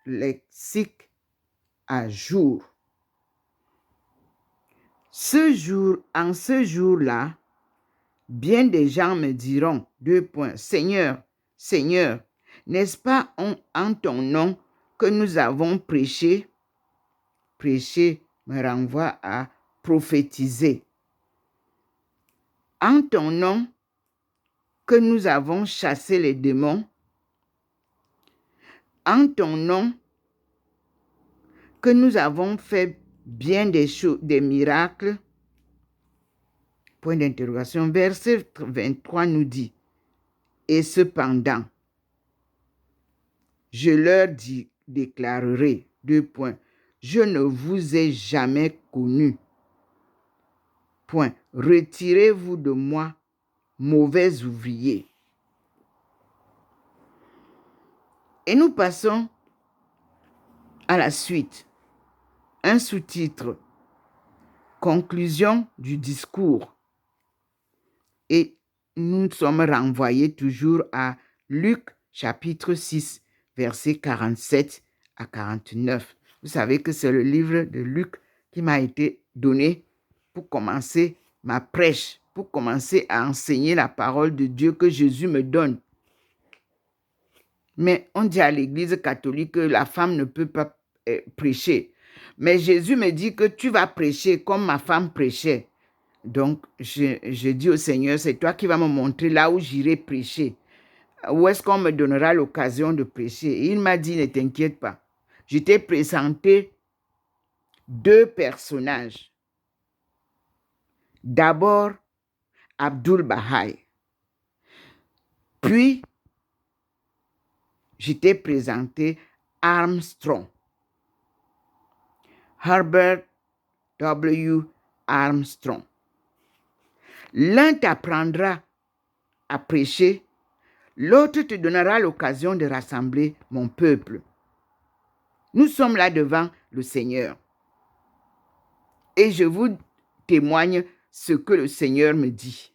lexique à jour. En ce jour-là, bien des gens me diront, Seigneur, Seigneur, n'est-ce pas en ton nom que nous avons prêché, prêcher me renvoie à prophétiser. En ton nom que nous avons chassé les démons, en ton nom que nous avons fait bien des choses, des miracles. Point d'interrogation. Verset 23 nous dit, et cependant, je leur déclarerai, 2 points, je ne vous ai jamais connu. Point. Retirez-vous de moi, mauvais ouvriers. Et nous passons à la suite. Un sous-titre. Conclusion du discours. Et nous sommes renvoyés toujours à Luc chapitre 6, versets 47 à 49. Vous savez que c'est le livre de Luc qui m'a été donné pour commencer ma prêche, pour commencer à enseigner la parole de Dieu que Jésus me donne. Mais on dit à l'Église catholique que la femme ne peut pas prêcher. Mais Jésus me dit que tu vas prêcher comme ma femme prêchait. Donc, je dis au Seigneur, c'est toi qui vas me montrer là où j'irai prêcher. Où est-ce qu'on me donnera l'occasion de prêcher? Et il m'a dit, ne t'inquiète pas. Je t'ai présenté 2 personnages. D'abord, Abdul Baha'i. Puis, je t'ai présenté Armstrong. Herbert W. Armstrong. L'un t'apprendra à prêcher, l'autre te donnera l'occasion de rassembler mon peuple. Nous sommes là devant le Seigneur. Et je vous témoigne ce que le Seigneur me dit.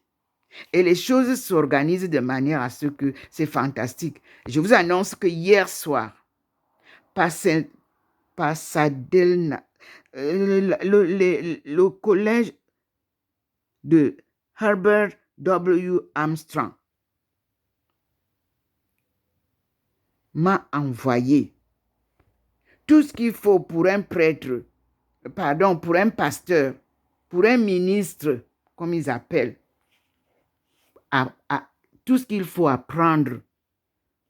Et les choses s'organisent de manière à ce que c'est fantastique. Je vous annonce que hier soir, Pasadena, le collège de Herbert W. Armstrong m'a envoyé tout ce qu'il faut pour un prêtre, pour un pasteur, pour un ministre, comme ils appellent, tout ce qu'il faut apprendre,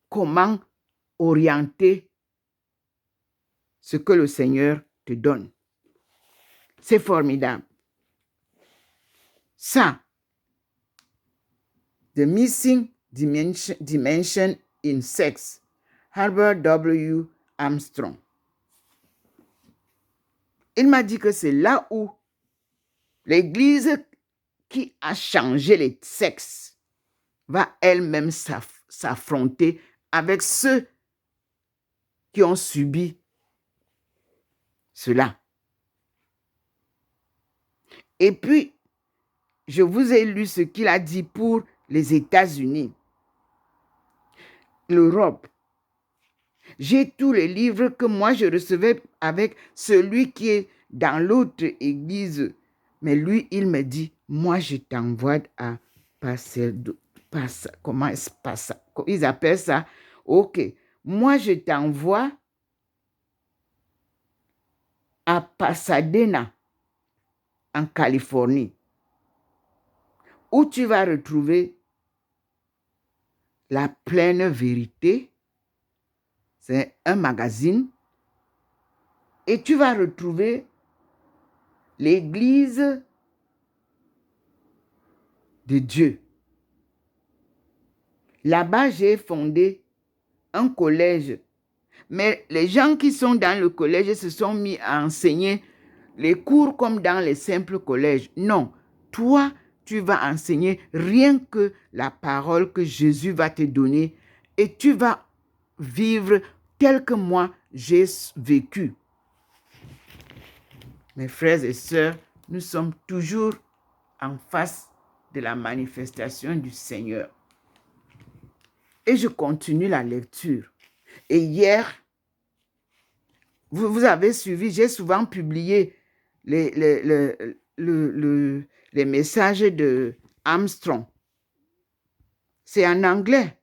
comment orienter ce que le Seigneur te donne. C'est formidable. Ça, The Missing Dimension in Sex, Herbert W. Armstrong. Il m'a dit que c'est là où l'Église qui a changé les sexes va elle-même s'affronter avec ceux qui ont subi cela. Et puis, je vous ai lu ce qu'il a dit pour les États-Unis, l'Europe. J'ai tous les livres que moi je recevais avec celui qui est dans l'autre église. Mais lui, il me dit, moi je t'envoie à comment ils appellent ça? Ok, moi je t'envoie à Pasadena, en Californie, où tu vas retrouver la pleine vérité. C'est un magazine. Et tu vas retrouver l'Église de Dieu. Là-bas, j'ai fondé un collège. Mais les gens qui sont dans le collège se sont mis à enseigner les cours comme dans les simples collèges. Non, toi, tu vas enseigner rien que la parole que Jésus va te donner et tu vas vivre tel que moi j'ai vécu. Mes frères et sœurs, nous sommes toujours en face de la manifestation du Seigneur. Et je continue la lecture. Et hier, vous avez suivi, j'ai souvent publié les messages de Armstrong. C'est en anglais.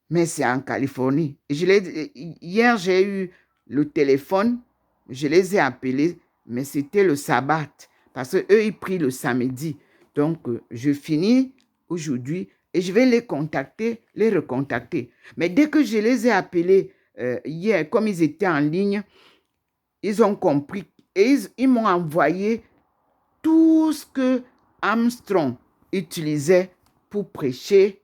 mais c'est en Californie. Hier, j'ai eu le téléphone, je les ai appelés, mais c'était le sabbat, parce qu'eux, ils prient le samedi. Donc, je finis aujourd'hui et je vais les contacter, les recontacter. Mais dès que je les ai appelés hier, comme ils étaient en ligne, ils ont compris et ils m'ont envoyé tout ce que Armstrong utilisait pour prêcher,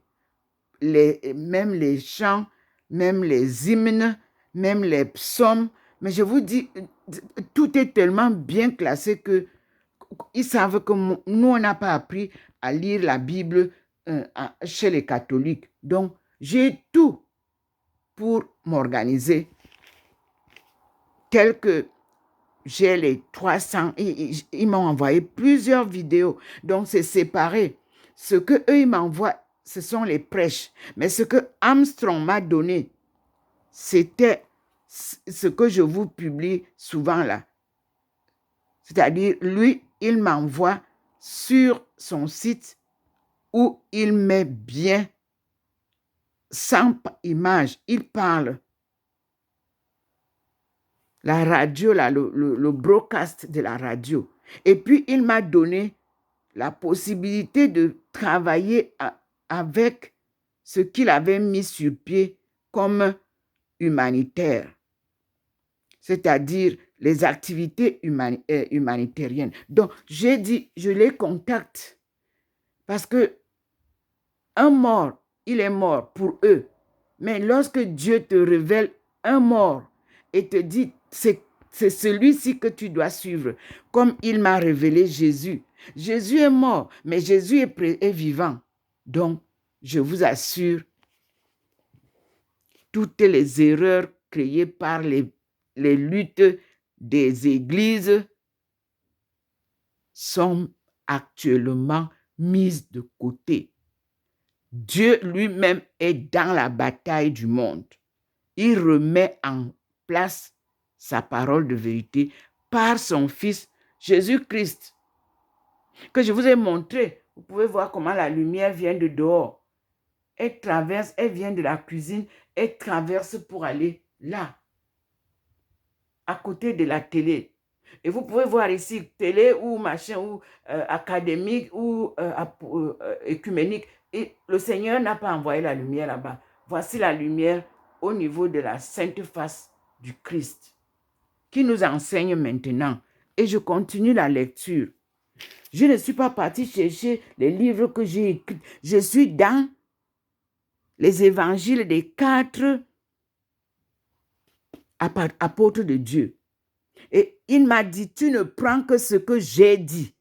même les chants, même les hymnes, même les psaumes. Mais je vous dis, tout est tellement bien classé que ils savent que nous, on n'a pas appris à lire la Bible chez les catholiques. Donc, j'ai tout pour m'organiser. Tel que j'ai les 300, ils m'ont envoyé plusieurs vidéos. Donc, c'est séparé. Ce qu'eux, ils m'envoient, ce sont les prêches. Mais ce que Armstrong m'a donné, c'était ce que je vous publie souvent là. C'est-à-dire, lui, il m'envoie sur son site où il met bien, sans image, il parle. La radio, là, le broadcast de la radio. Et puis, il m'a donné la possibilité de travailler avec ce qu'il avait mis sur pied comme humanitaire, c'est-à-dire les activités humanitariennes. Donc, j'ai dit, je les contacte parce que un mort, il est mort pour eux. Mais lorsque Dieu te révèle un mort et te dit, c'est celui-ci que tu dois suivre, comme il m'a révélé Jésus. Jésus est mort, mais Jésus est vivant. Donc, je vous assure, toutes les erreurs créées par les luttes des églises sont actuellement mises de côté. Dieu lui-même est dans la bataille du monde. Il remet en place sa parole de vérité par son Fils Jésus-Christ, que je vous ai montré. Vous pouvez voir comment la lumière vient de dehors. Elle traverse, elle vient de la cuisine, elle traverse pour aller là, à côté de la télé. Et vous pouvez voir ici, télé ou machin, ou académique, ou écuménique. Et le Seigneur n'a pas envoyé la lumière là-bas. Voici la lumière au niveau de la sainte face du Christ, qui nous enseigne maintenant. Et je continue la lecture. Je ne suis pas partie chercher les livres que j'ai écrits. Je suis dans les évangiles des 4 apôtres de Dieu. Et il m'a dit, tu ne prends que ce que j'ai dit.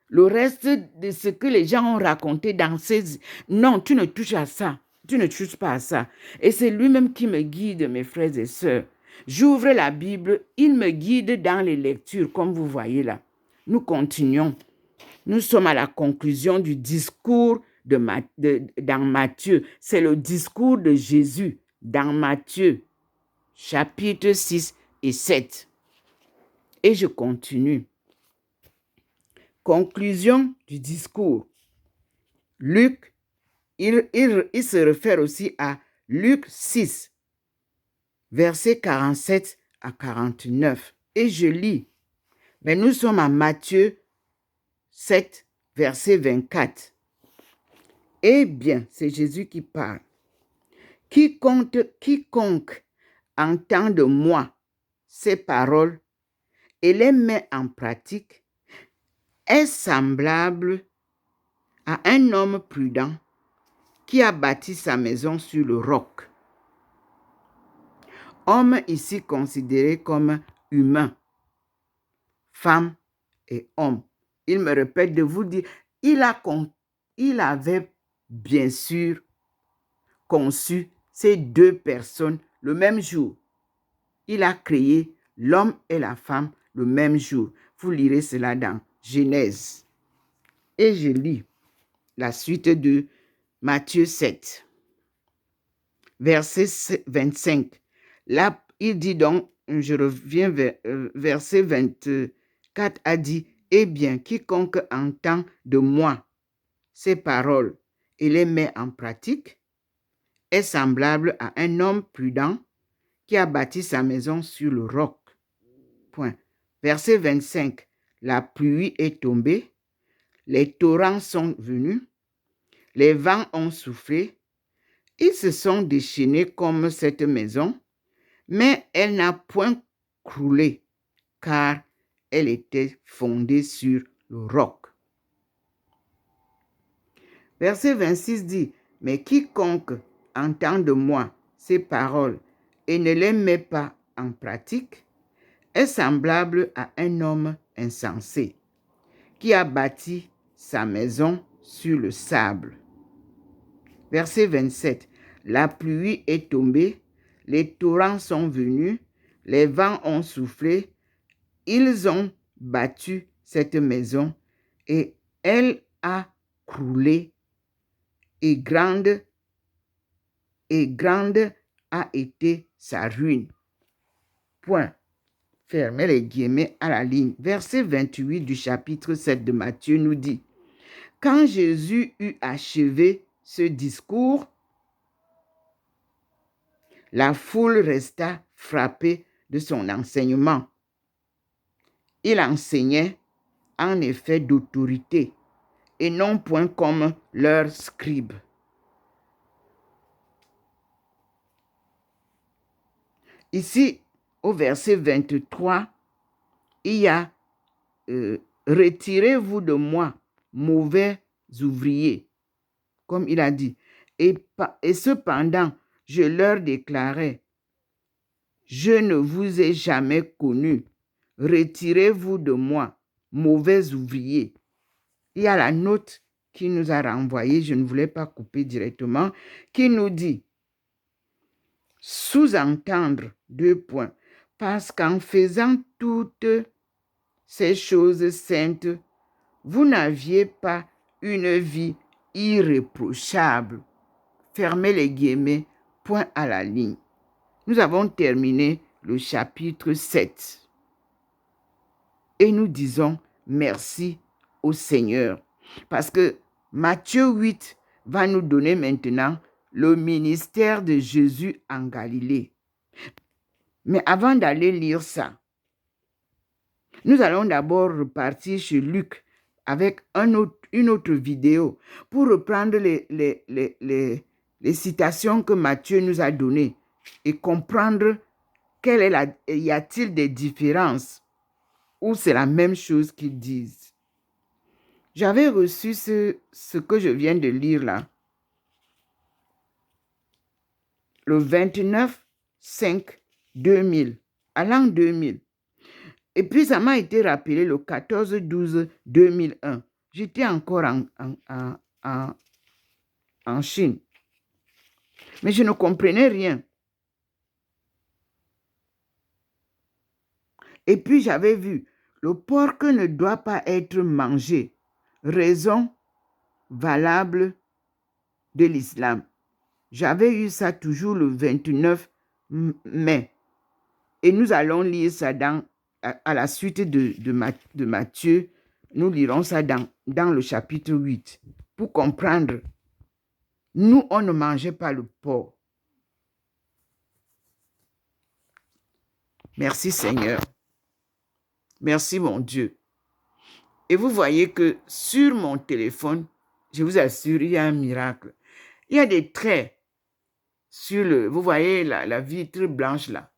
Le reste de ce que les gens ont raconté dans ces... Non, tu ne touches à ça. Tu ne touches pas à ça. Et c'est lui-même qui me guide, mes frères et sœurs. J'ouvre la Bible, il me guide dans les lectures, comme vous voyez là. Nous continuons. Nous sommes à la conclusion du discours dans Matthieu. C'est le discours de Jésus dans Matthieu, chapitre 6 et 7. Et je continue. Conclusion du discours. Luc, il se réfère aussi à Luc 6, versets 47 à 49. Et je lis. Mais nous sommes à Matthieu 7, verset 24. Eh bien, c'est Jésus qui parle. Quiconque entend de moi ces paroles et les met en pratique est semblable à un homme prudent qui a bâti sa maison sur le roc. Homme ici considéré comme humain, femme et homme. Il me répète de vous dire, il avait bien sûr conçu ces 2 personnes le même jour. Il a créé l'homme et la femme le même jour. Vous lirez cela dans Genèse. Et je lis la suite de Matthieu 7, verset 25. Là, il dit donc, je reviens vers verset 24, a dit, eh bien, quiconque entend de moi ces paroles et les met en pratique est semblable à un homme prudent qui a bâti sa maison sur le roc. Point. Verset 25. La pluie est tombée, les torrents sont venus, les vents ont soufflé, ils se sont déchaînés comme cette maison, mais elle n'a point croulé, car elle était fondée sur le roc. Verset 26 dit, mais quiconque entend de moi ces paroles et ne les met pas en pratique est semblable à un homme insensé qui a bâti sa maison sur le sable. Verset 27. La pluie est tombée, les torrents sont venus, les vents ont soufflé, ils ont battu cette maison et elle a croulé et grande a été sa ruine. Point. Fermez les guillemets à la ligne. Verset 28 du chapitre 7 de Matthieu nous dit, quand Jésus eut achevé ce discours, la foule resta frappée de son enseignement. Il enseignait en effet d'autorité et non point comme leurs scribes. Ici, au verset 23, il y a retirez-vous de moi, mauvais ouvriers, comme il a dit. Et cependant, je leur déclarais, je ne vous ai jamais connu. Retirez-vous de moi, mauvais ouvriers. Il y a la note qui nous a renvoyé, je ne voulais pas couper directement, qui nous dit, sous-entendre, 2 points, parce qu'en faisant toutes ces choses saintes, vous n'aviez pas une vie irréprochable. Fermez les guillemets, point à la ligne. Nous avons terminé le chapitre 7. Et nous disons merci au Seigneur. Parce que Matthieu 8 va nous donner maintenant le ministère de Jésus en Galilée. Mais avant d'aller lire ça, nous allons d'abord repartir chez Luc avec une autre vidéo pour reprendre les citations que Matthieu nous a données et comprendre y a-t-il des différences ou c'est la même chose qu'ils disent. J'avais reçu ce que je viens de lire là, le 29/5/2000, à l'an 2000. Et puis, ça m'a été rappelé le 14/12/2001. J'étais encore en Chine. Mais je ne comprenais rien. Et puis, j'avais vu, le porc ne doit pas être mangé. Raison valable de l'islam. J'avais eu ça toujours le 29 mai. Et nous allons lire ça à la suite de Matthieu. Nous lirons ça dans le chapitre 8 pour comprendre. Nous, on ne mangeait pas le porc. Merci Seigneur. Merci mon Dieu. Et vous voyez que sur mon téléphone, je vous assure, il y a un miracle. Il y a des traits sur vous voyez la vitre blanche là.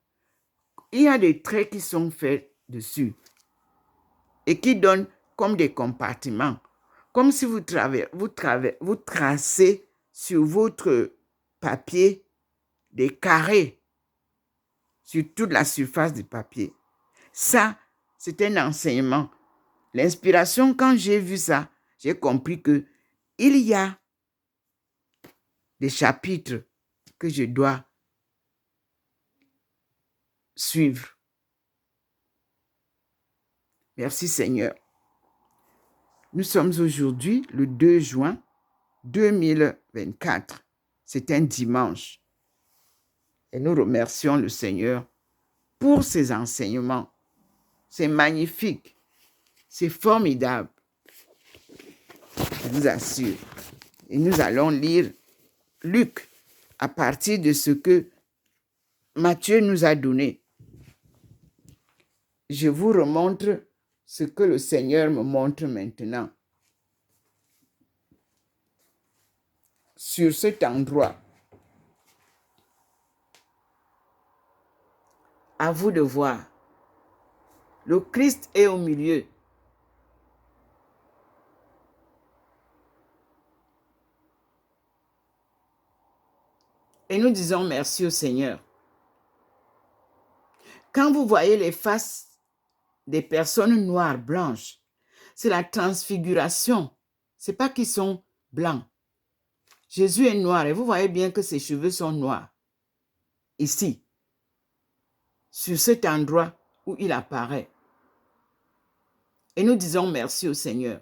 Il y a des traits qui sont faits dessus et qui donnent comme des compartiments. Comme si vous tracez sur votre papier des carrés sur toute la surface du papier. Ça, c'est un enseignement. L'inspiration, quand j'ai vu ça, j'ai compris que il y a des chapitres que je dois suivre. Merci Seigneur. Nous sommes aujourd'hui le 2 juin 2024. C'est un dimanche. Et nous remercions le Seigneur pour ses enseignements. C'est magnifique. C'est formidable. Je vous assure. Et nous allons lire Luc à partir de ce que Matthieu nous a donné. Je vous remontre ce que le Seigneur me montre maintenant. Sur cet endroit, à vous de voir. Le Christ est au milieu. Et nous disons merci au Seigneur. Quand vous voyez les faces des personnes noires, blanches, c'est la transfiguration. Ce n'est pas qu'ils sont blancs. Jésus est noir et vous voyez bien que ses cheveux sont noirs. Ici, sur cet endroit où il apparaît. Et nous disons merci au Seigneur.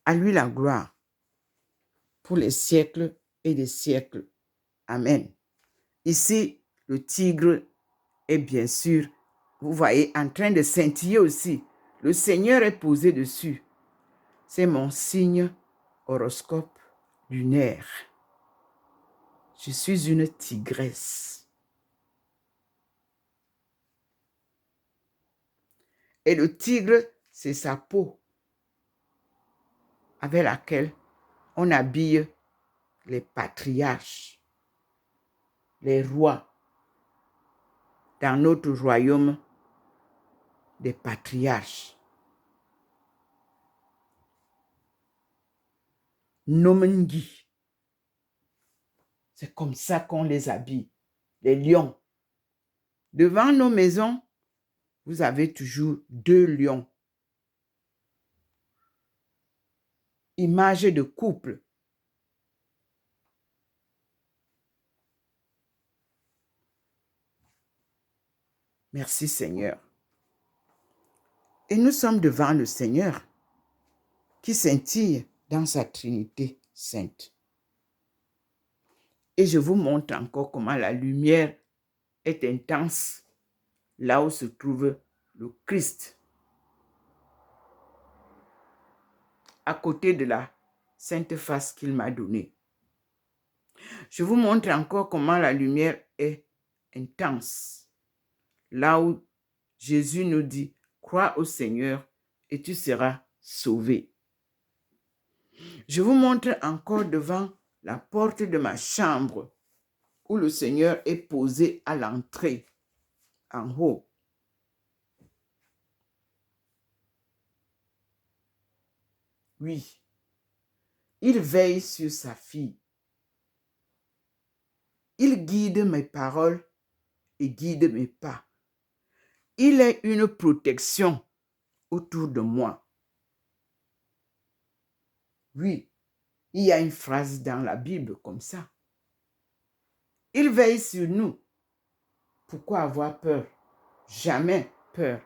À lui la gloire pour les siècles et des siècles. Amen. Ici, le tigre est bien sûr, vous voyez, en train de scintiller aussi. Le Seigneur est posé dessus. C'est mon signe horoscope lunaire. Je suis une tigresse. Et le tigre, c'est sa peau avec laquelle on habille les patriarches, les rois. Dans notre royaume, des patriarches. Nomengi. C'est comme ça qu'on les habille. Les lions. Devant nos maisons, vous avez toujours 2 lions. Image de couple. Merci Seigneur. Et nous sommes devant le Seigneur qui scintille dans sa Trinité sainte. Et je vous montre encore comment la lumière est intense là où se trouve le Christ. À côté de la sainte face qu'il m'a donnée. Je vous montre encore comment la lumière est intense. Là où Jésus nous dit, crois au Seigneur et tu seras sauvé. Je vous montre encore devant la porte de ma chambre où le Seigneur est posé à l'entrée, en haut. Oui, il veille sur sa fille. Il guide mes paroles et guide mes pas. Il est une protection autour de moi. Oui, il y a une phrase dans la Bible comme ça. Il veille sur nous. Pourquoi avoir peur? Jamais peur.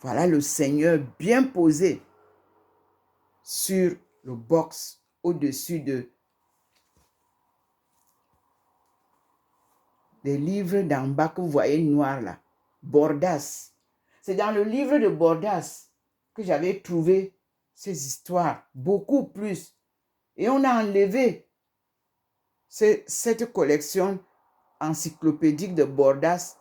Voilà le Seigneur bien posé sur le box au-dessus des livres d'en bas que vous voyez noir là. Bordas. C'est dans le livre de Bordas que j'avais trouvé ces histoires, beaucoup plus. Et on a enlevé cette collection encyclopédique de Bordas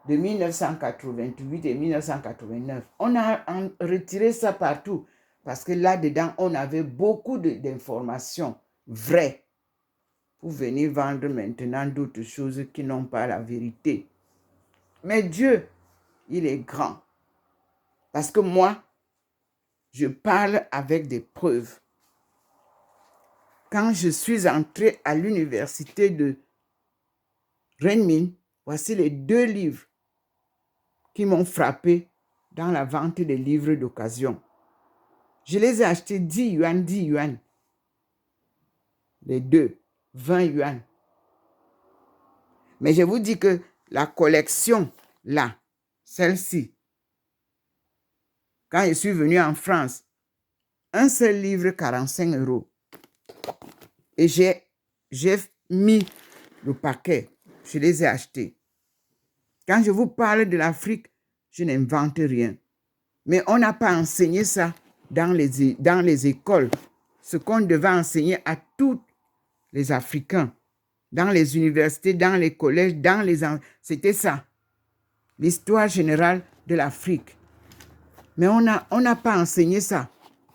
de 1988 et 1989. On a retiré ça partout parce que là-dedans, on avait beaucoup d'informations vraies pour venir vendre maintenant d'autres choses qui n'ont pas la vérité. Mais Dieu, il est grand. Parce que moi, je parle avec des preuves. Quand je suis entrée à l'université de Renmin, voici les 2 livres qui m'ont frappé dans la vente des livres d'occasion. Je les ai achetés 10 yuan, 10 yuan. Les 2, 20 yuan. Mais je vous dis que la collection, là, celle-ci, quand je suis venue en France, un seul livre, 45 €. Et j'ai mis le paquet. Je les ai achetés. Quand je vous parle de l'Afrique, je n'invente rien. Mais on n'a pas enseigné ça dans les écoles. Ce qu'on devait enseigner à tous les Africains, dans les universités, dans les collèges, c'était ça. L'histoire générale de l'Afrique. Mais on n'a pas enseigné ça.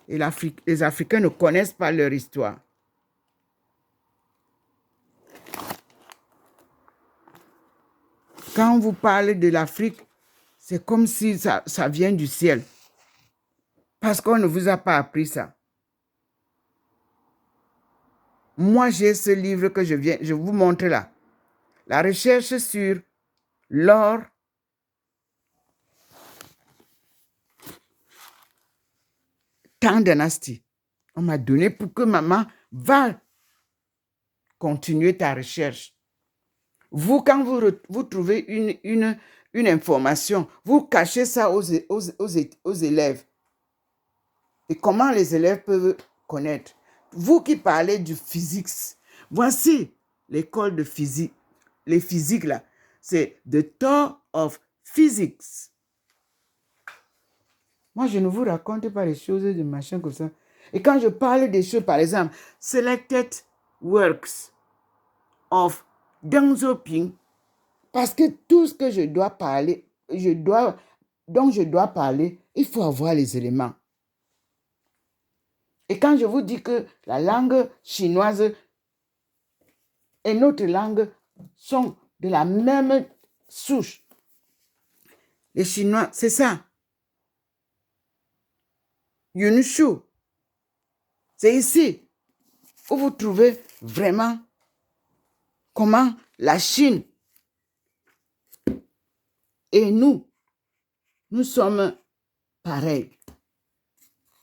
Et les Africains ne connaissent pas leur histoire. Quand on vous parle de l'Afrique, c'est comme si ça vient du ciel. Parce qu'on ne vous a pas appris ça. Moi, j'ai ce livre que je vous montre là. La recherche sur l'or Tang Dynasty. On m'a donné pour que maman va continuer ta recherche. Vous, quand vous trouvez une information, vous cachez ça aux élèves. Et comment les élèves peuvent connaître? Vous qui parlez du physique, voici l'école de physique. Les physiques là, c'est The Tour of Physics. Moi, je ne vous raconte pas les choses de machin comme ça. Et quand je parle des choses, par exemple, Selected Works of Deng Xiaoping, parce que tout ce que je dois parler, dont je dois parler, il faut avoir les éléments. Et quand je vous dis que la langue chinoise et notre langue sont de la même souche, les Chinois, c'est ça. Yunshu, c'est ici où vous trouvez vraiment comment la Chine et nous sommes pareils.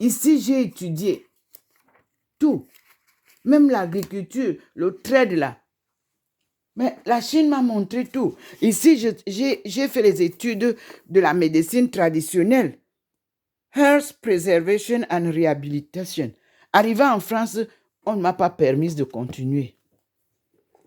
Ici, j'ai étudié tout, même l'agriculture, le trade là. Mais la Chine m'a montré tout. Ici, j'ai fait les études de la médecine traditionnelle. Health Preservation and Rehabilitation. Arrivé en France, on ne m'a pas permis de continuer.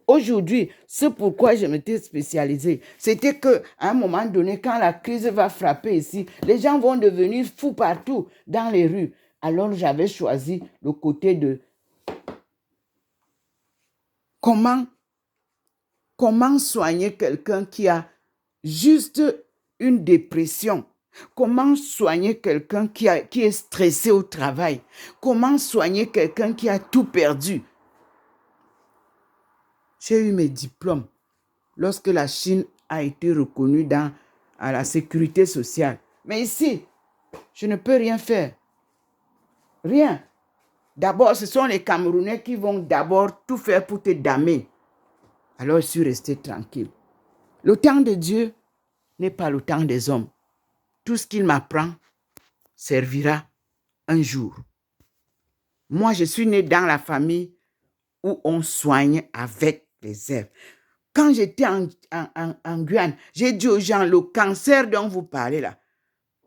Aujourd'hui, c'est pourquoi je m'étais spécialisée. C'était qu'à un moment donné, quand la crise va frapper ici, les gens vont devenir fous partout dans les rues. Alors, j'avais choisi le côté de comment soigner quelqu'un qui a juste une dépression. Comment soigner quelqu'un qui est stressé au travail? Comment soigner quelqu'un qui a tout perdu? J'ai eu mes diplômes lorsque la Chine a été reconnue à la sécurité sociale. Mais ici, je ne peux rien faire. Rien. D'abord, ce sont les Camerounais qui vont d'abord tout faire pour te damer. Alors, je suis resté tranquille. Le temps de Dieu n'est pas le temps des hommes. Tout ce qu'il m'apprend servira un jour. Moi, je suis né dans la famille où on soigne avec les herbes. Quand j'étais en Guyane, j'ai dit aux gens, le cancer dont vous parlez là,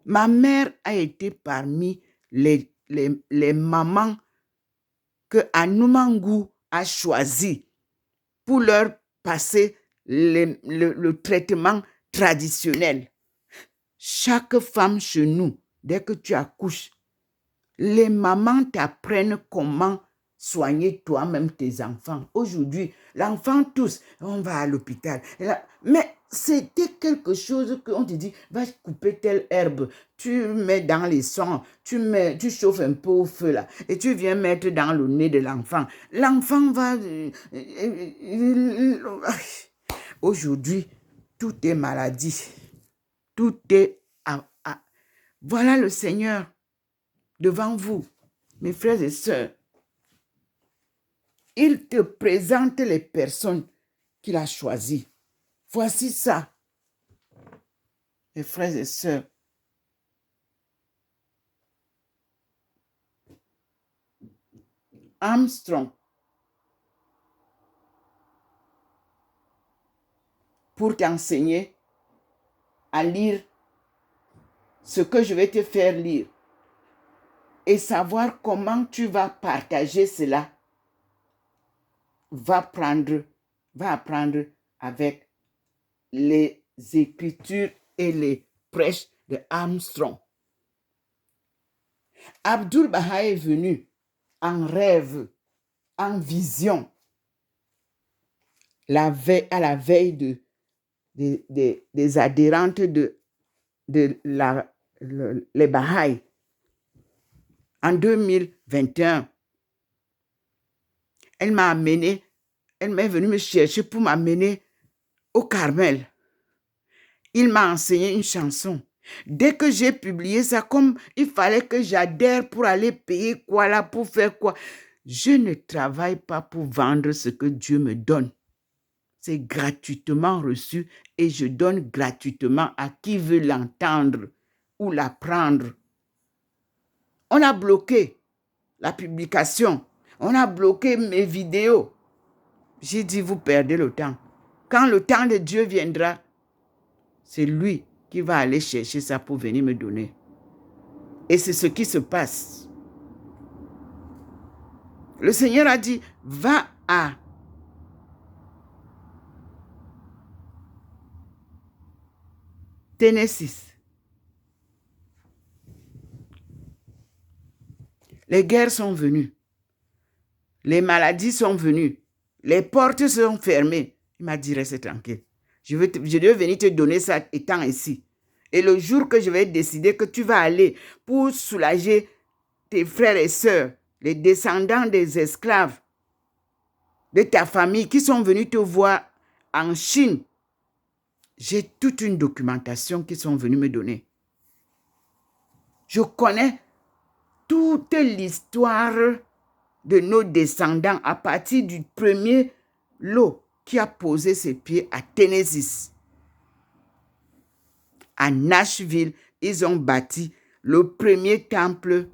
ma mère a été parmi les mamans que Anoumangou a choisi pour leur passer le traitement traditionnel. Chaque femme chez nous, dès que tu accouches, les mamans t'apprennent comment soigner toi-même tes enfants. Aujourd'hui, l'enfant tousse, on va à l'hôpital. Mais c'était quelque chose qu'on te dit, va couper telle herbe, tu mets dans les sangs, tu chauffes un peu au feu là, et tu viens mettre dans le nez de l'enfant. L'enfant va... Aujourd'hui, tout est maladie. Tout est... Voilà le Seigneur devant vous, mes frères et sœurs. Il te présente les personnes qu'il a choisies. Voici ça, mes frères et sœurs. Armstrong, pour t'enseigner à lire ce que je vais te faire lire et savoir comment tu vas partager cela va prendre va apprendre avec les écritures et les prêches de Armstrong. Abdul Baha est venu en rêve, en vision, à la veille des adhérentes de les Baha'i en 2021. Elle m'est venue me chercher pour m'amener au Carmel. Il m'a enseigné une chanson. Dès que j'ai publié ça, comme il fallait que j'adhère pour aller payer quoi là, pour faire quoi. Je ne travaille pas pour vendre ce que Dieu me donne. C'est gratuitement reçu et je donne gratuitement à qui veut l'entendre ou l'apprendre. On a bloqué la publication. On a bloqué mes vidéos. J'ai dit, vous perdez le temps. Quand le temps de Dieu viendra, c'est lui qui va aller chercher ça pour venir me donner. Et c'est ce qui se passe. Le Seigneur a dit, va à Tennessee. Les guerres sont venues. Les maladies sont venues. Les portes sont fermées. Il m'a dit, reste tranquille. Je vais venir te donner ça étant ici. Et le jour que je vais décider que tu vas aller pour soulager tes frères et sœurs, les descendants des esclaves de ta famille qui sont venus te voir en Chine, j'ai toute une documentation qu'ils sont venus me donner. Je connais toute l'histoire de nos descendants à partir du premier lot qui a posé ses pieds à Tennessee. À Nashville, ils ont bâti le premier temple.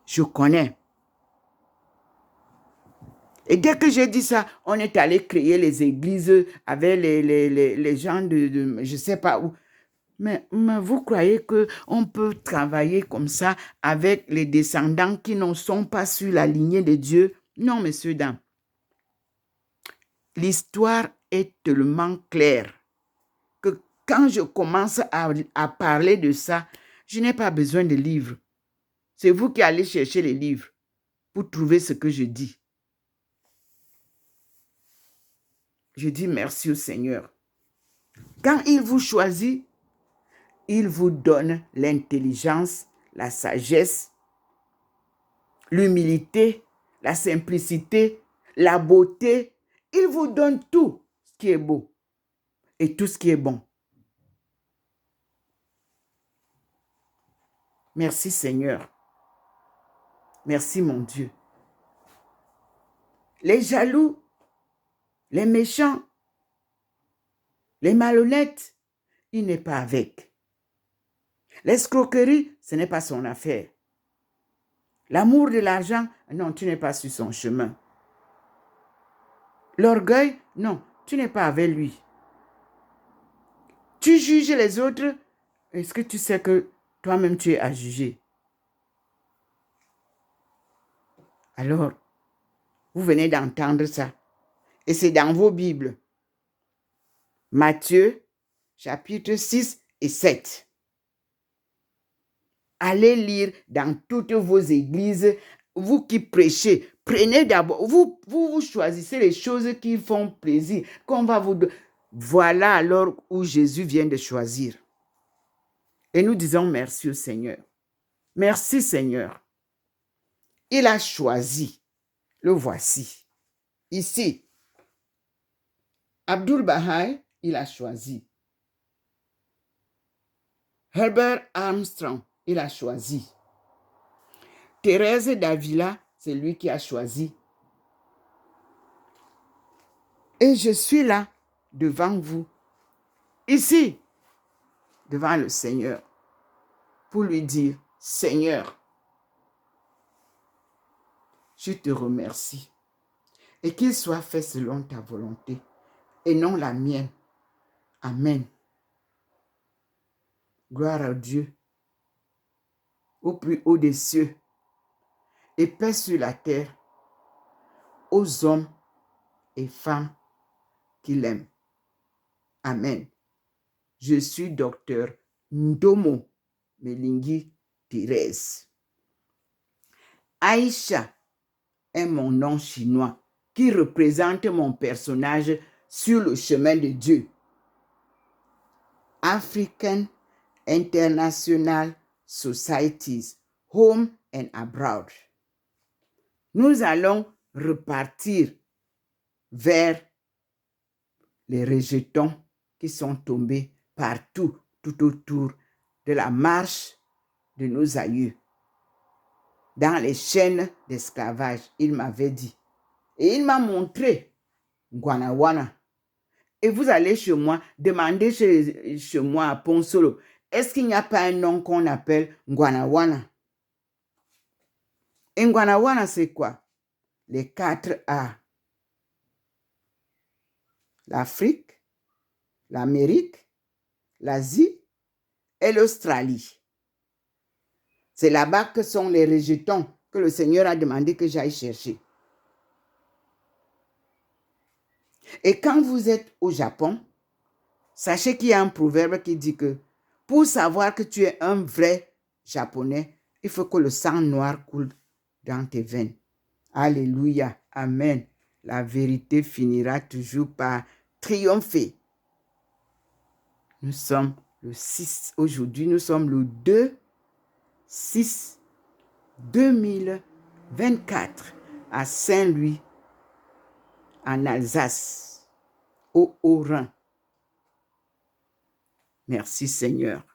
Je connais. Et dès que j'ai dit ça, on est allé créer les églises avec les gens de je ne sais pas où. Mais vous croyez qu'on peut travailler comme ça avec les descendants qui ne sont pas sur la lignée de Dieu? Non, messieurs, dames. L'histoire est tellement claire que quand je commence à parler de ça, je n'ai pas besoin de livres. C'est vous qui allez chercher les livres pour trouver ce que je dis. Je dis merci au Seigneur. Quand il vous choisit, il vous donne l'intelligence, la sagesse, l'humilité, la simplicité, la beauté. Il vous donne tout ce qui est beau et tout ce qui est bon. Merci Seigneur. Merci mon Dieu. Les jaloux, les méchants, les malhonnêtes, il n'est pas avec. L'escroquerie, ce n'est pas son affaire. L'amour de l'argent, non, tu n'es pas sur son chemin. L'orgueil, non, tu n'es pas avec lui. Tu juges les autres, est-ce que tu sais que toi-même tu es à juger? Alors, vous venez d'entendre ça. Et c'est dans vos Bibles. Matthieu, chapitre 6 et 7. Allez lire dans toutes vos églises, vous qui prêchez, prenez d'abord, vous choisissez les choses qui font plaisir, qu'on va vous donner. Voilà alors où Jésus vient de choisir. Et nous disons merci au Seigneur. Merci Seigneur. Il a choisi. Le voici. Ici, Abdul Baha, il a choisi. Herbert Armstrong, il a choisi. Thérèse d'Avila, c'est lui qui a choisi. Et je suis là, devant vous, ici, devant le Seigneur, pour lui dire, Seigneur, je te remercie. Et qu'il soit fait selon ta volonté, et non la mienne. Amen. Gloire à Dieu, au plus haut des cieux, et paix sur la terre, aux hommes et femmes qu'il aime. Amen. Je suis docteur Ndomo Melingi Thérèse. Aïcha est mon nom chinois qui représente mon personnage sur le chemin de Dieu. African International Societies, Home and Abroad. Nous allons repartir vers les rejetons qui sont tombés partout, tout autour de la marche de nos aïeux. Dans les chaînes d'esclavage, il m'avait dit. Et il m'a montré Guanawana. Et vous allez chez moi, demandez chez moi à Ponsolo, est-ce qu'il n'y a pas un nom qu'on appelle Guanawana? Et Guanawana, c'est quoi? Les 4 A. L'Afrique, l'Amérique, l'Asie et l'Australie. C'est là-bas que sont les rejetons que le Seigneur a demandé que j'aille chercher. Et quand vous êtes au Japon, sachez qu'il y a un proverbe qui dit que pour savoir que tu es un vrai Japonais, il faut que le sang noir coule dans tes veines. Alléluia. Amen. La vérité finira toujours par triompher. Nous sommes le 6. Aujourd'hui, nous sommes le 2/6/2024 à Saint-Louis, en Alsace, au Haut-Rhin. Merci Seigneur.